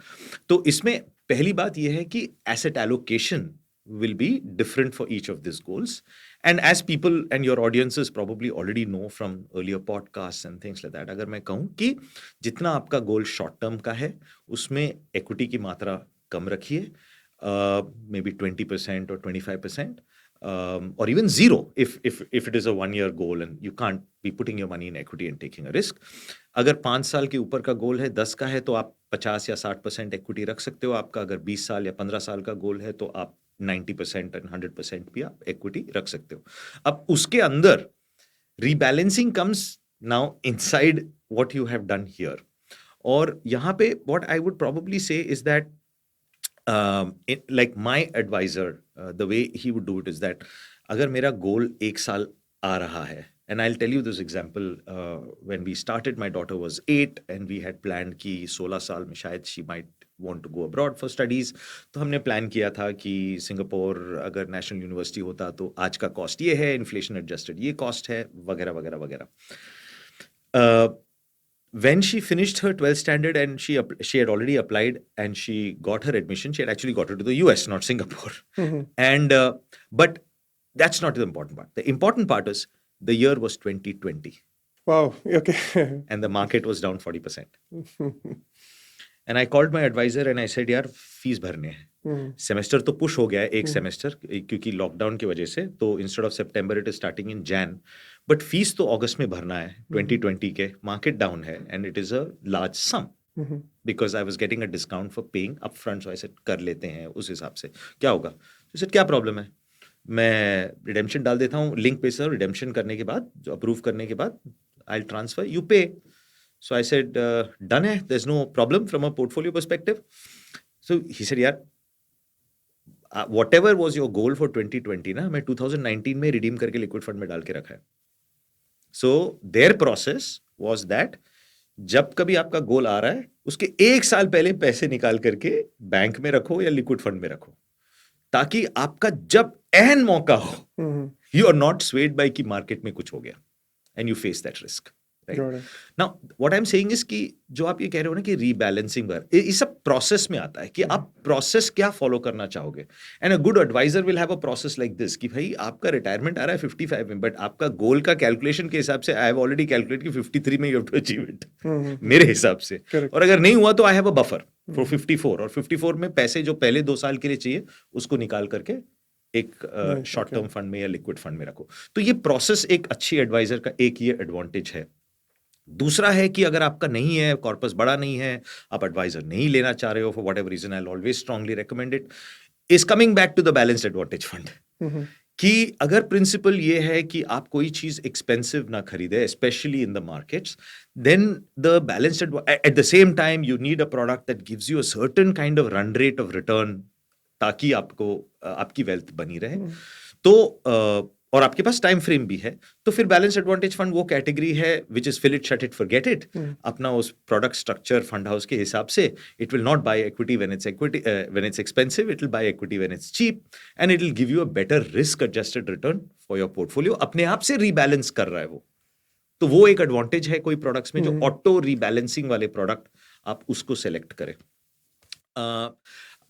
तो इसमें पहली बात ये है कि asset allocation will be different for each of these goals. And as people and your audiences probably already know from earlier podcasts and things like that, अगर मैं कहूँ कि जितना आपका गोल शॉर्ट टर्म का है उसमें equity की मात्रा कम रखिए, maybe 20% or 25%, or even zero if it is a 1-year goal and you can't be putting your money in equity and taking a risk. अगर 5 साल के ऊपर का गोल है, 10 का है, तो आप 50 या 60% equity रख सकते हो आपका। अगर 20 साल या 15 साल का गोल है तो आप 90% and 100% भी आप equity रख सकते हो। अब उसके अंदर rebalancing comes now inside what you have done here. और यहाँ पे what I would probably say is that like my advisor, the way he would do it is that अगर मेरा गोल 1 साल आ रहा है, and I'll tell you this example, when we started my daughter was 8 and we had planned कि 16 साल में शायद she might want to go abroad for studies, तो हमने प्लान किया था कि सिंगापुर अगर नेशनल यूनिवर्सिटी होता तो आज का कॉस्ट ये है, इन्फ्लेशन एडजस्टेड ये कॉस्ट है, वगैरह वगैरह वगैरह। When she finished her 12th standard and she had already applied and she got her admission, she had actually got it to the US, not Singapore. And but that's not the important part. The important part is the year was 2020. Wow. Okay. And the market was down 40%. And I called my advisor and I said, यार fees भरने हैं, semester तो push हो गया है एक semester क्योंकि lockdown की वजह से, तो instead of September it is starting in Jain, but fees तो अगस्त में भरना है 2020 के, मार्केट डाउन है and it is a large some because I was getting a discount for paying up front, so I said कर लेते हैं उस हिसाब से, क्या होगा? तो सेड क्या प्रॉब्लम है, मैं रिडेम्पशन डाल देता हूँ लिंक पे सर, रिडेम्पशन करने के बाद जो अप्रूव करने के बाद आई विल ट्रांसफर, यू पे। So I said, done hai, there's no problem from a portfolio perspective. So he said, यार, whatever was your goal for 2020 ना, मैं 2019 में redeem करके liquid fund में डाल के रखा है. So their process was that जब कभी आपका गोल आ रहा है उसके 1 साल पहले पैसे निकाल करके बैंक में रखो या लिक्विड फंड में रखो, ताकि आपका जब एहन मौका हो, you are not swayed by कि मार्केट में कुछ हो गया and you face that risk. right? Got it. Now what I'm saying is कि जो आप ये कह रहे हो ना कि रीबैलेंसिंग इस सब प्रोसेस में आता है कि आप प्रोसेस क्या फॉलो करना चाहोगे. And a good advisor will have a process like this कि भाई आपका रिटायरमेंट आ रहा है 55 में, बट आपका गोल का कैलकुलेशन के हिसाब से आई हैव ऑलरेडी कैलकुलेट कि 53 में you have to achieve it, मेरे हिसाब से. Correct. और अगर नहीं हुआ तो I have a buffer for 54, और 54 में पैसे जो पहले 2 साल के लिए चाहिए उसको निकाल करके एक Nice, short okay. Term fund में या लिक्विड फंड में रखो. तो ये प्रोसेस एक अच्छी एडवाइजर का एक ये एडवांटेज है. दूसरा है कि अगर आपका नहीं है, कॉर्पस बड़ा नहीं है, आप एडवाइजर नहीं लेना चाह रहे हो for whatever reason, I will always strongly recommend it, is coming back to the balanced advantage fund. कि अगर प्रिंसिपल ये है कि आप कोई चीज एक्सपेंसिव ना खरीदे, specially in the markets, then the balanced at the same time you need a product that gives you a certain kind of run rate of return, ताकि आपको आपकी वेल्थ बनी रहे. तो और आपके पास टाइम फ्रेम भी है, तो फिर बैलेंस एडवांटेज फंड वो कैटेगरी है which is fill it shut it forget it. अपना उस प्रोडक्ट स्ट्रक्चर फंड हाउस के हिसाब से it will not buy equity when it's expensive, it will buy equity when it's cheap, and it will give you a better risk adjusted return for your portfolio. अपने आप से rebalance कर रहा है वो. तो वो एक एडवांटेज है कोई प्रोडक्ट्स में, जो ऑटो रीबैलेंसिंग वाले प्रोडक्ट आप उसको सेलेक्ट करें.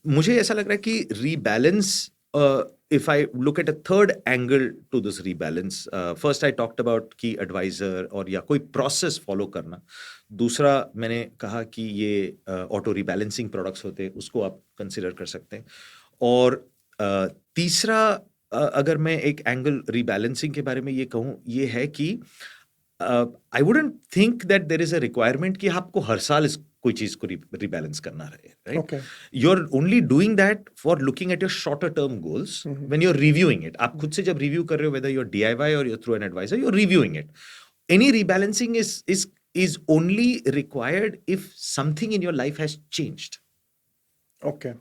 मुझे ऐसा लग रहा है कि rebalance, if I look at a third angle to this rebalance, first I talked about कि advisor और या कोई process follow करना. दूसरा मैंने कहा कि ये auto rebalancing products होते हैं, उसको आप consider कर सकते हैं. और तीसरा अगर मैं एक angle rebalancing के बारे में ये कहूँ, ये है कि I wouldn't think that there is a requirement कि आपको हर साल कोई चीज को rebalance करना रहे, right? Okay. You're only doing that for looking at your shorter term goals when you're reviewing it. आप खुद से जब review कर रहे हो, whether you're DIY or you're through an advisor, you're reviewing it. Any rebalancing is only required if something in your life has changed. Okay.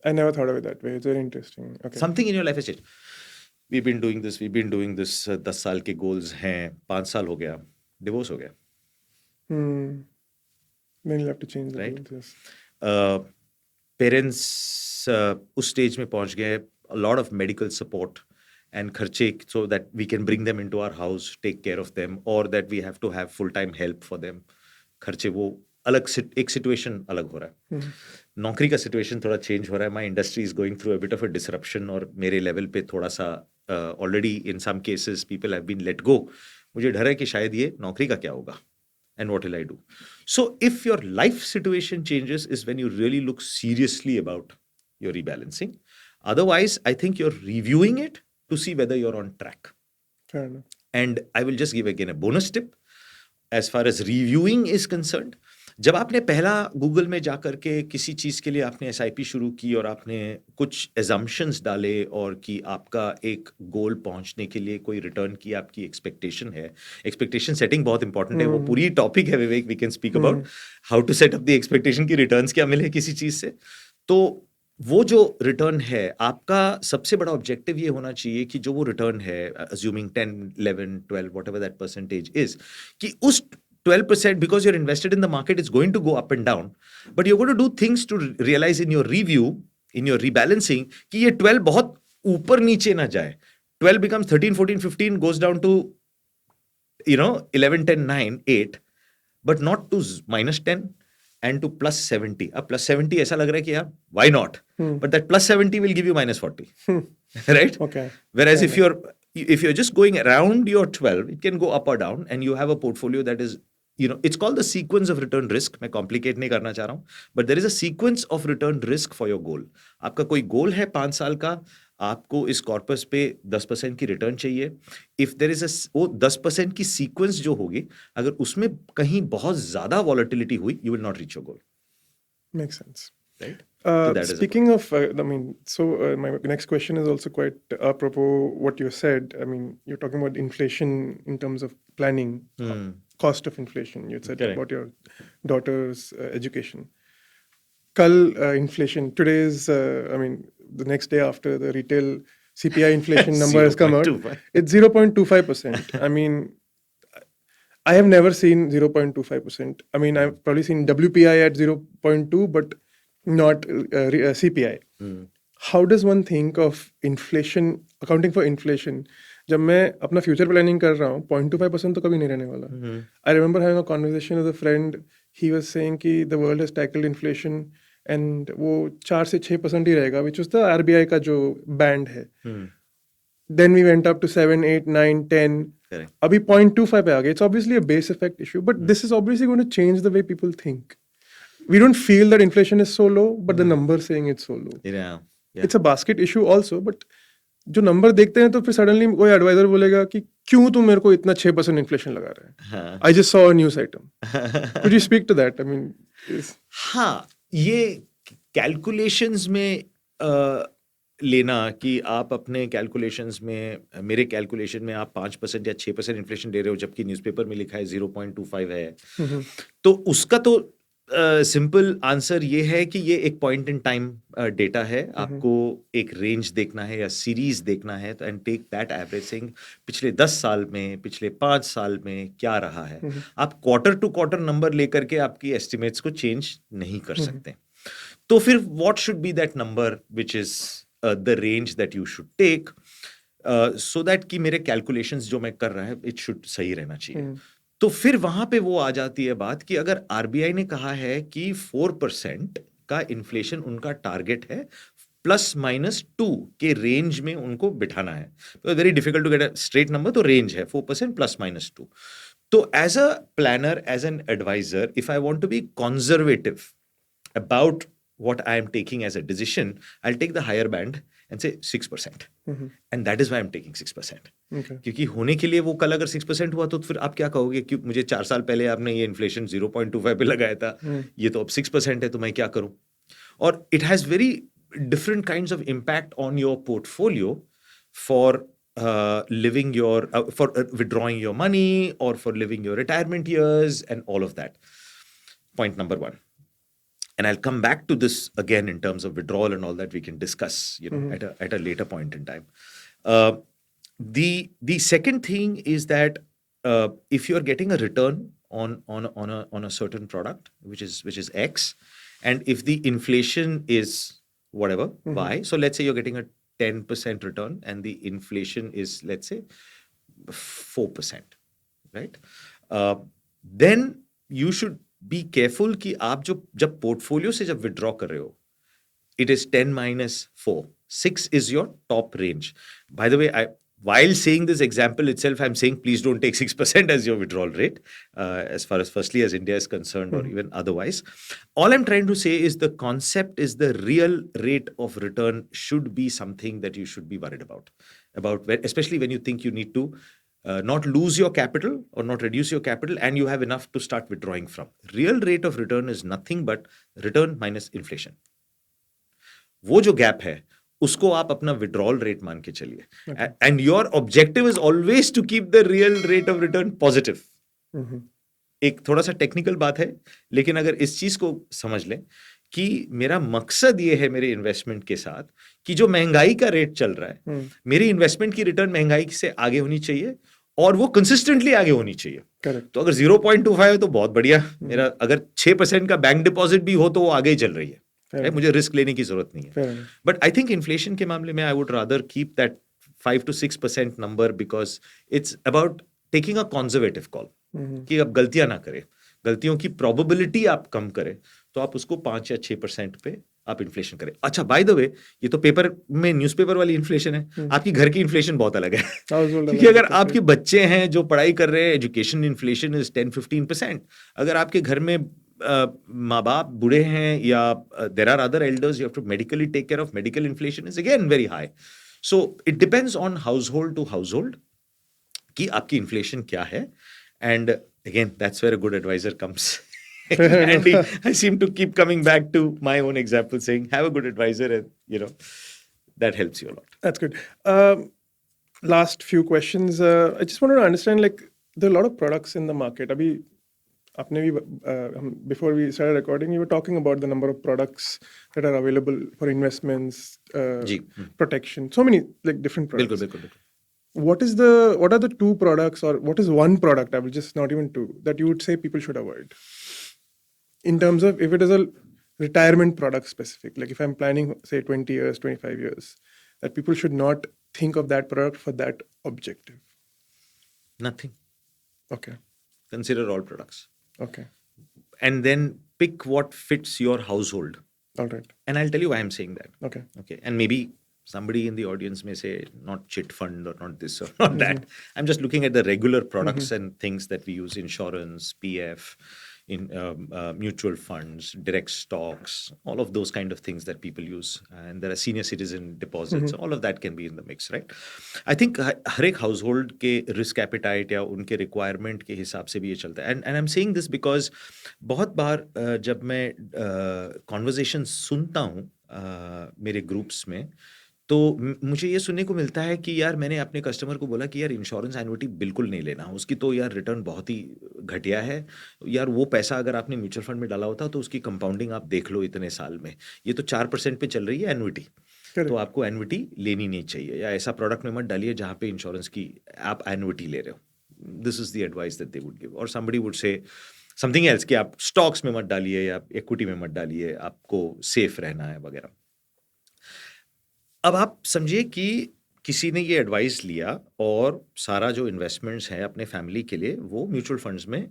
I never thought of it that way. It's very interesting. Okay. Something in your life has changed. We've been doing this. 10 साल के goals हैं, 5 साल हो गया, divorce हो गया. Then you'll have to change the Right. rules, yes. Parents उस stage में पहुंच गए, a lot of medical support and खर्चे, so that we can bring them into our house, take care of them, or that we have to have full-time help for them. खर्चे वो अलग एक situation अलग हो रहा है. नौकरी का situation थोड़ा change हो रहा है. My industry is going through a bit of a disruption, और मेरे level पे थोड़ा सा already in some cases people have been let go. मुझे डर है कि शायद ये नौकरी का क्या होगा. And what will I do? So if your life situation changes is when you really look seriously about your rebalancing. Otherwise, I think you're reviewing it to see whether you're on track. Fair enough. And I will just give again a bonus tip. As far as reviewing is concerned, जब आपने पहला Google में जाकर के किसी चीज के लिए आपने SIP शुरू की और आपने कुछ assumptions डाले और कि आपका एक गोल पहुंचने के लिए कोई रिटर्न की आपकी एक्सपेक्टेशन है, एक्सपेक्टेशन सेटिंग बहुत इंपॉर्टेंट है, वो पूरी टॉपिक है Vivek, we can speak about how to set up the expectation की रिटर्न्स क्या मिले किसी चीज से. तो वो जो रिटर्न है, आपका सबसे बड़ा ऑब्जेक्टिव ये होना चाहिए कि जो वो रिटर्न है, assuming 10, 11, 12, whatever that percentage is, कि उस 12%, because you're invested in the market, it's going to go up and down, but you're going to do things to realize in your review, in your rebalancing, कि ये 12 बहुत ऊपर नीचे ना जाए. 12 becomes 13, 14, 15, goes down to 11, 10, 9, 8, but not to -10 and to +70. अब +70 ऐसा लग रहा है कि यार why not? But that +70 will give you -40, right? Okay. Whereas if you're just going around your 12, it can go up or down, and you have a portfolio that is, it's called the sequence of return risk. मैं complicate नहीं करना चाह रहा हूँ, but there is a sequence of return risk for your goal. आपका कोई goal है 5 साल का, आपको इस कॉर्पस पे 10% की रिटर्न चाहिए. इफ देयर इज वो 10% की सीक्वेंस जो होगी, अगर उसमें कहीं बहुत ज्यादा वॉलेटिलिटी हुई, you will not reach your goal. Makes sense. Right? Speaking of, my next question is also quite apropos what you said. I mean, you're talking about inflation in terms of planning, cost of inflation. You said Correct. about your daughter's education. Kal inflation. Today's, the next day after the retail CPI inflation number has come out, 0.25. it's 0.25%. I mean, I have never seen 0.25%. I mean, I've probably seen WPI at 0.2, but not CPI. How does one think of inflation, accounting for inflation, जब मैं अपना future planning कर रहा हूँ 0.25% तो कभी नहीं रहने वाला. I remember having a conversation with a friend. He was saying कि the world has tackled inflation and वो 4 से 6% ही रहेगा, which was the RBI का जो band है. Then we went up to 7, 8, 9, 10. Correct. अभी 0.25 पे आ गए. It's obviously a base effect issue, but this is obviously going to change the way people think. We don't feel that inflation is so low, but the number saying it's so low. Yeah. It's a basket issue also, but जो number देखते हैं तो फिर suddenly कोई adviser बोलेगा कि क्यों तुम मेरे को इतना 6% इन्फ्लेशन लगा रहे हैं. I just saw a news item. Could you speak to that? I mean, हाँ, ये कैलकुलेशंस में लेना कि आप अपने कैलकुलेशंस में, मेरे कैलकुलेशन में आप 5% या 6% इन्फ्लेशन दे रहे हो जबकि न्यूज़पेपर में लिखा है 0.25 है, तो उसका तो सिंपल आंसर ये है कि ये एक पॉइंट इन टाइम डेटा है. आपको एक रेंज देखना है या सीरीज देखना है, तो एंड टेक दैट एवरेजिंग पिछले 10 साल में, पिछले 5 साल में क्या रहा है. आप क्वार्टर टू क्वार्टर नंबर लेकर के आपकी एस्टिमेट्स को चेंज नहीं कर सकते. तो फिर what should be that number which is the range that you should take, so that कि मेरे कैलकुलेशंस जो मैं कर रहा है इट शुड सही रहना चाहिए. तो फिर वहां पे वो आ जाती है बात कि अगर आरबीआई ने कहा है कि 4% का इन्फ्लेशन उनका टारगेट है, +-2 के रेंज में उनको बिठाना है. तो very difficult to get a straight number, तो रेंज है 4% +-2. तो as a planner, as an advisor, if I want to be conservative about what I am taking as a decision, I'll take the higher band and say 6%. And that is why I'm taking 6%. Okay. क्योंकि होने के लिए वो कल अगर 6% हुआ तो फिर आप क्या कहोगे कि मुझे 4 साल पहले आपने ये इन्फ्लेशन 0.25 पे लगाया था, ये तो अब 6% है, तो मैं क्या करूं. और it has very different kinds of impact on your portfolio for living your for withdrawing your money or for living your retirement years and all of that. Point number 1. And I'll come back to this again in terms of withdrawal and all that we can discuss, at a later point in time. The second thing is that if you're getting a return on a certain product which is X, and if the inflation is whatever Y, so let's say you're getting a 10% return and the inflation is, let's say, 4%, right? Then you should be careful कि आप जब portfolio से जब withdraw कर रहे हो, it is 10-4. 6 is your top range. By the way, while saying this example itself, I'm saying please don't take 6% as your withdrawal rate, as far as firstly as India is concerned, or even otherwise. All I'm trying to say is the concept is the real rate of return should be something that you should be worried about especially when you think you need to not lose your capital or not reduce your capital, and you have enough to start withdrawing from. Real rate of return is nothing but return minus inflation. वो जो gap है उसको आप अपना withdrawal rate मान के चलिए, and your objective is always to keep the real rate of return positive. एक थोड़ा सा टेक्निकल बात है, लेकिन अगर इस चीज को समझ लें कि मेरा मकसद ये है मेरे इन्वेस्टमेंट के साथ कि जो महंगाई का रेट चल रहा है, मेरी इन्वेस्टमेंट की रिटर्न महंगाई से आगे होनी चाहिए और वो कंसिस्टेंटली आगे होनी चाहिए. तो अगर 0.25 है तो बहुत बढ़िया. मेरा अगर 6% का बैंक डिपॉजिट भी हो तो वो आगे ही चल रही है. मुझे रिस्क लेने की जरूरत नहीं है. बट आई थिंक इन्फ्लेशन के मामले में I would rather keep that 5 to 6% number, because it's about taking a conservative call कि आप गलतियां ना करें, गलतियों की प्रोबेबिलिटी आप कम करें, तो आप उसको 5 या 6% पे आप इन्फ्लेशन करें. अच्छा, बाय द वे, ये तो पेपर में न्यूज़पेपर वाली इन्फ्लेशन है. आपकी घर की इन्फ्लेशन बहुत अलग है. क्योंकि अगर आपके बच्चे हैं जो पढ़ाई कर रहे हैं, एजुकेशन इन्फ्लेशन इज 10-15%. अगर आपके घर में माँ बाप बूढ़े हैं या there are other elders you have to medically take care of, medical inflation is again very high. So it depends on household to household कि आपकी इन्फ्लेशन क्या है. And again that's where a good advisor comes. And I seem to keep coming back to my own example, saying have a good advisor, and that helps you a lot. That's good. Last few questions. I just wanted to understand, like, there are a lot of products in the market. Abhi, apne bhi, before we started recording, you were talking about the number of products that are available for investments, protection. So many, like, different products. Bilkul. What are the 2 products, or what is one product, I will just not even 2, that you would say people should avoid? In terms of if it is a retirement product specific, like if I'm planning, say, 20 years, 25 years, that people should not think of that product for that objective? Nothing. Okay. Consider all products. Okay. And then pick what fits your household. All right. And I'll tell you why I'm saying that. Okay. Okay. And maybe somebody in the audience may say, not chit fund or not this or not that. I'm just looking at the regular products and things that we use: insurance, PF, in mutual funds, direct stocks, all of those kind of things that people use. And there are senior citizen deposits. All of that can be in the mix, right? I think हर एक household के risk appetite या उनके requirement के हिसाब से भी ये चलता है. And I'm saying this because बहुत बार जब मैं conversation सुनता हूँ मेरे ग्रुप्स में, तो मुझे ये सुनने को मिलता है कि यार मैंने अपने कस्टमर को बोला कि यार इंश्योरेंस एन्युटी बिल्कुल नहीं लेना, उसकी तो यार रिटर्न बहुत ही घटिया है यार, वो पैसा अगर आपने म्यूचुअल फंड में डाला होता तो उसकी कंपाउंडिंग आप देख लो इतने साल में, ये तो 4% पे चल रही है एन्युटी, तो आपको एन्युटी लेनी नहीं चाहिए, या ऐसा प्रोडक्ट में मत डालिए जहाँ पे इंश्योरेंस की आप एन्युटी ले रहे हो. This is the advice that they would give. और somebody would say something else कि आप स्टॉक्स में मत डालिए या इक्विटी में मत डालिए, आपको सेफ रहना है वगैरह. अब आप समझिए कि किसी ने ये एडवाइस लिया और सारा जो इन्वेस्टमेंट्स हैं अपने फैमिली के लिए वो म्यूचुअल फंड्स में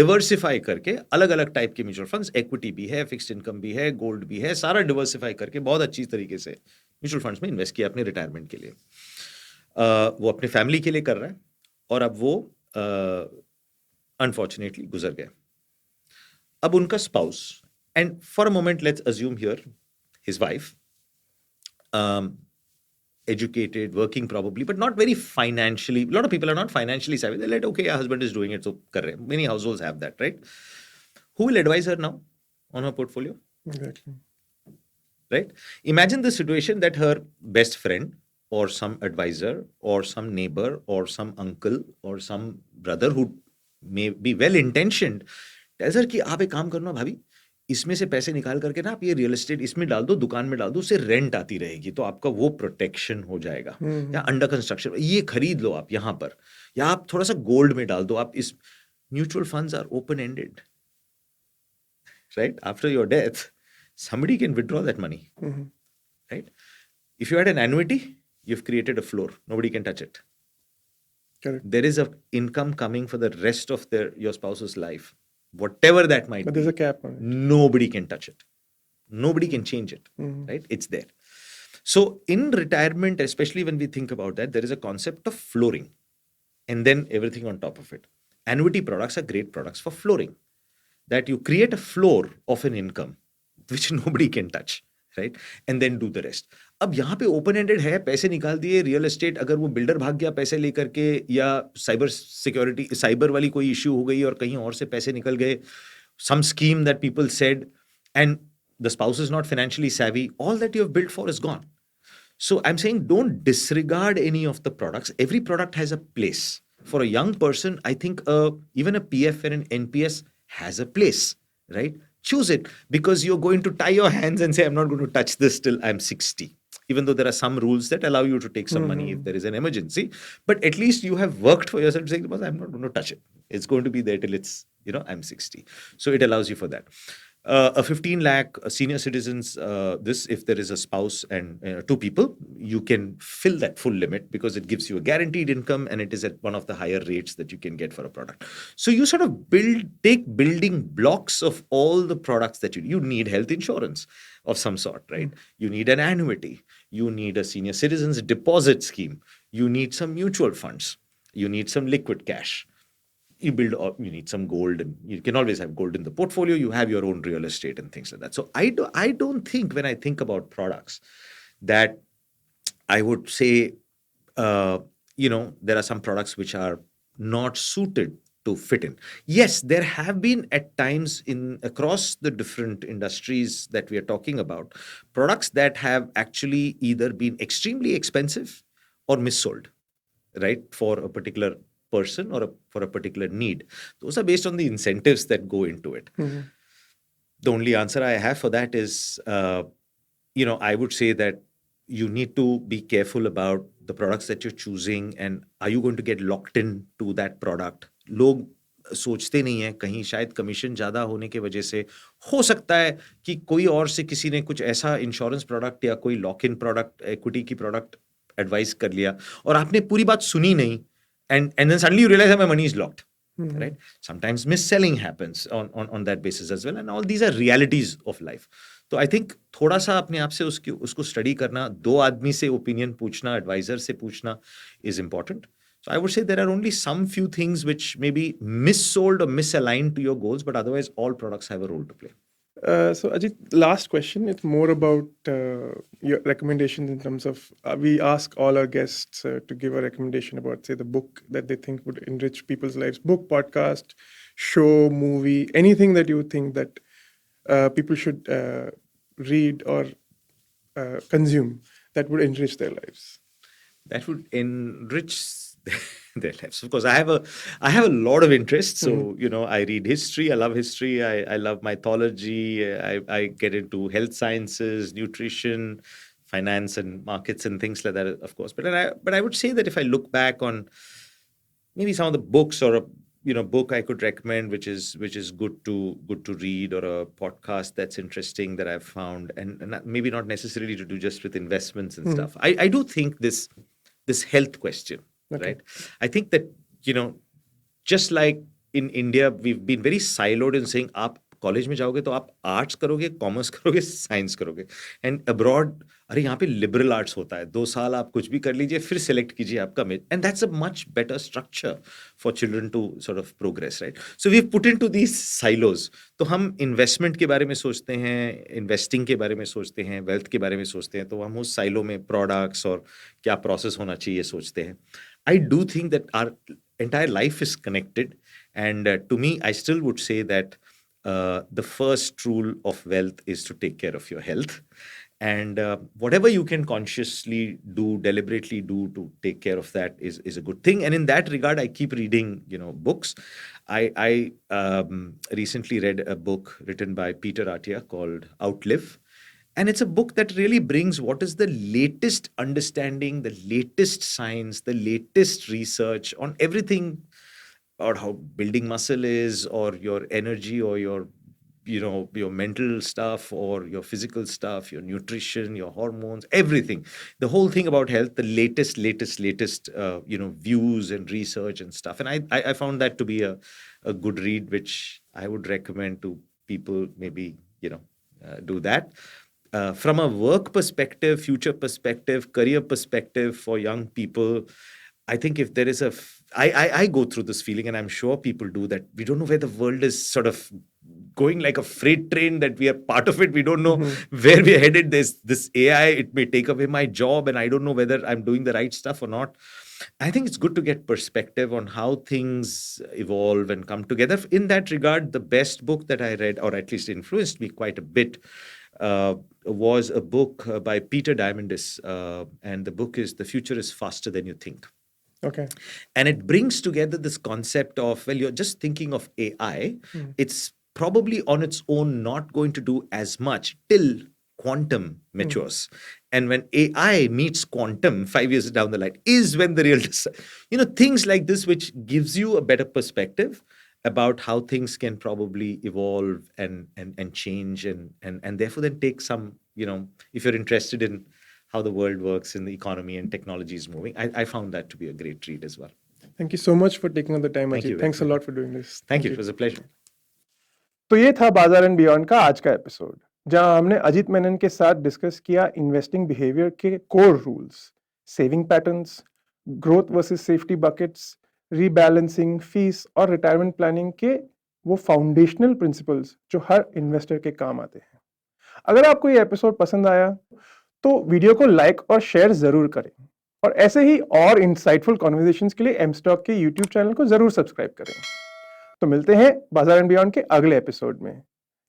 डिवर्सिफाई करके, अलग अलग टाइप के म्यूचुअल फंड्स, इक्विटी भी है, फिक्स्ड इनकम भी है, गोल्ड भी है, सारा डिवर्सिफाई करके बहुत अच्छी तरीके से म्यूचुअल फंड्स में इन्वेस्ट किया अपने रिटायरमेंट के लिए. वो अपने फैमिली के लिए कर रहा है और अब वो अनफॉर्चुनेटली गुजर गए. अब उनका spouse, and for a moment let's assume here his wife, educated, working probably, but not very financially. A lot of people are not financially savvy. They're like, okay, your husband is doing it, so kar rahe. Many households have that, right? Who will advise her now on her portfolio? Exactly. Right? Imagine the situation that her best friend or some advisor or some neighbor or some uncle or some brother who may be well-intentioned tells her कि आप एक काम करना भाभी, इसमें से पैसे निकाल करके ना आप ये रियल एस्टेट इसमें डाल दो, दुकान में डाल दो, उससे रेंट आती रहेगी, तो आपका वो प्रोटेक्शन हो जाएगा. या अंडर कंस्ट्रक्शन ये खरीद लो आप यहाँ पर, या आप थोड़ा सा गोल्ड में डाल दो. आप इस mutual funds are open ended, right? After your death somebody can withdraw that money, right? If you had an annuity, you've created a floor, nobody can touch it. Correct. There is a income coming for the rest of your spouse's life, whatever that might But be. there's a cap on it. Nobody can touch it, nobody can change it, right? It's there. So in retirement, especially when we think about that, there is a concept of flooring and then everything on top of it. Annuity products are great products for flooring, that you create a floor of an income which nobody can touch, right? And then do the rest. अब यहाँ पे open ended है, पैसे निकाल दिए, real estate, अगर वो builder भाग गया पैसे लेकर के, या साइबर सिक्योरिटी, साइबर वाली कोई इश्यू हो गई और कहीं और से पैसे निकल गए, some scheme that people said, and the spouse is not financially savvy, all that you have built for is gone. So I'm saying don't disregard any of the products. Every product has a place. For a young person, I think even a PF and an NPS has a place, right? Choose it, because you're going to tie your hands and say, I'm not going to touch this till I'm 60. Even though there are some rules that allow you to take some money if there is an emergency, but at least you have worked for yourself, saying, I'm not going to touch it. It's going to be there till it's, I'm 60. So it allows you for that. A 15 lakh senior citizens, this, if there is a spouse and two people, you can fill that full limit because it gives you a guaranteed income and it is at one of the higher rates that you can get for a product. So you sort of take building blocks of all the products that you need. Health insurance of some sort, right? You need an annuity. You need a senior citizens deposit scheme. You need some mutual funds. You need some liquid cash. You need some gold, and you can always have gold in the portfolio. You have your own real estate and things like that. So I don't think, when I think about products, that I would say, there are some products which are not suited to fit in. Yes, there have been at times across the different industries that we are talking about, products that have actually either been extremely expensive or missold, right, for a particular person or for a particular need. Those are based on the incentives that go into it. The only answer I have for that is, I would say that you need to be careful about the products that you're choosing, and are you going to get locked in to that product? लोग सोचते नहीं है, कहीं शायद commission ज़्यादा होने के वजह से हो सकता है कि कोई और से किसी ने कुछ ऐसा इंश्योरेंस प्रोडक्ट या कोई लॉक इन प्रोडक्ट, इक्विटी की प्रोडक्ट एडवाइस कर लिया और आपने पूरी बात सुनी नहीं, and then suddenly you realize that my money is locked. Right? Sometimes mis-selling happens on that basis as well, and all these are realities of life. तो आई थिंक थोड़ा सा अपने आप से उसको स्टडी करना, 2 आदमी से ओपिनियन पूछना, एडवाइजर से पूछना is important. So I would say there are only some few things which may be missold or misaligned to your goals, but otherwise all products have a role to play. So Ajit, last question. It's more about your recommendations in terms of we ask all our guests to give a recommendation about, say, the book that they think would enrich people's lives. Book, podcast, show, movie, anything that you think that people should read or consume that would enrich their lives. That would enrich their lives. Of course, I have a lot of interests. So I read history. I love history. I love mythology. I get into health sciences, nutrition, finance, and markets, and things like that. Of course, but I would say that if I look back on maybe some of the books or a book I could recommend, which is good to read, or a podcast that's interesting that I've found, and maybe not necessarily to do just with investments and stuff. I do think this health question. Okay. Right. I think that, just like in India, we've been very siloed in saying, आप college में जाओगे तो आप arts करोगे, commerce करोगे, science करोगे. And abroad, अरे यहाँ पे लिबरल आर्ट्स होता है, 2 साल आप कुछ भी कर लीजिए, फिर सिलेक्ट कीजिए आपका major. And that's a much better structure for children to sort of progress, right? So we put into these silos. तो हम इन्वेस्टमेंट के बारे में सोचते हैं, इन्वेस्टिंग के बारे में सोचते हैं, वेल्थ के बारे में सोचते हैं, तो हम उस साइलो में प्रोडक्ट्स और क्या प्रोसेस होना चाहिए सोचते हैं. I do think that our entire life is connected, and to me, I still would say that the first rule of wealth is to take care of your health, and whatever you can consciously do, deliberately do to take care of that is a good thing. And in that regard, I keep reading, books. I recently read a book written by Peter Attia called Outlive. And it's a book that really brings what is the latest understanding, the latest science, the latest research on everything about how building muscle is, or your energy, or your mental stuff, or your physical stuff, your nutrition, your hormones, everything. The whole thing about health, the latest views and research and stuff. And I found that to be a good read, which I would recommend to people. Maybe, do that. From a work perspective, future perspective, career perspective for young people, I think if there is I go through this feeling, and I'm sure people do, that we don't know where the world is sort of going, like a freight train, that we are part of it. We don't know where we are headed. There's this AI, it may take away my job, and I don't know whether I'm doing the right stuff or not. I think it's good to get perspective on how things evolve and come together. In that regard, the best book that I read, or at least influenced me quite a bit, was a book by Peter Diamandis, and the book is The Future is Faster Than You Think. Okay. And it brings together this concept of, well, you're just thinking of AI. It's probably on its own not going to do as much till quantum matures. And when AI meets quantum 5 years down the line is when the real, things like this, which gives you a better perspective about how things can probably evolve and change, and therefore then take some, if you're interested in how the world works and the economy and technology is moving, I found that to be a great read as well. Thank you so much for taking on the time, Thank Ajit. you. Thanks a lot for doing this. Thank you. It was a pleasure. तो ये था बाजार and beyond का आज का episode, जहां हमने अजीत मेनन के साथ डिस्कस किया इन्वेस्टिंग बिहेवियर के core rules, saving patterns, growth versus safety buckets, rebalancing, fees और रिटायरमेंट प्लानिंग के वो फाउंडेशनल प्रिंसिपल्स जो हर इन्वेस्टर के काम आते हैं. अगर आपको ये एपिसोड पसंद आया तो वीडियो को लाइक और शेयर जरूर करें, और ऐसे ही और इंसाइटफुल कॉन्वर्सेशंस के लिए एमस्टॉक के यूट्यूब चैनल को जरूर सब्सक्राइब करें. तो मिलते हैं बाजार एंड बियॉन्ड के अगले एपिसोड में.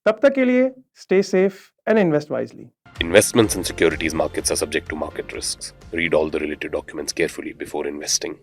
तब तक के लिए stay safe and invest wisely. Investments in securities markets are subject to market risks. Read all the related documents carefully before investing.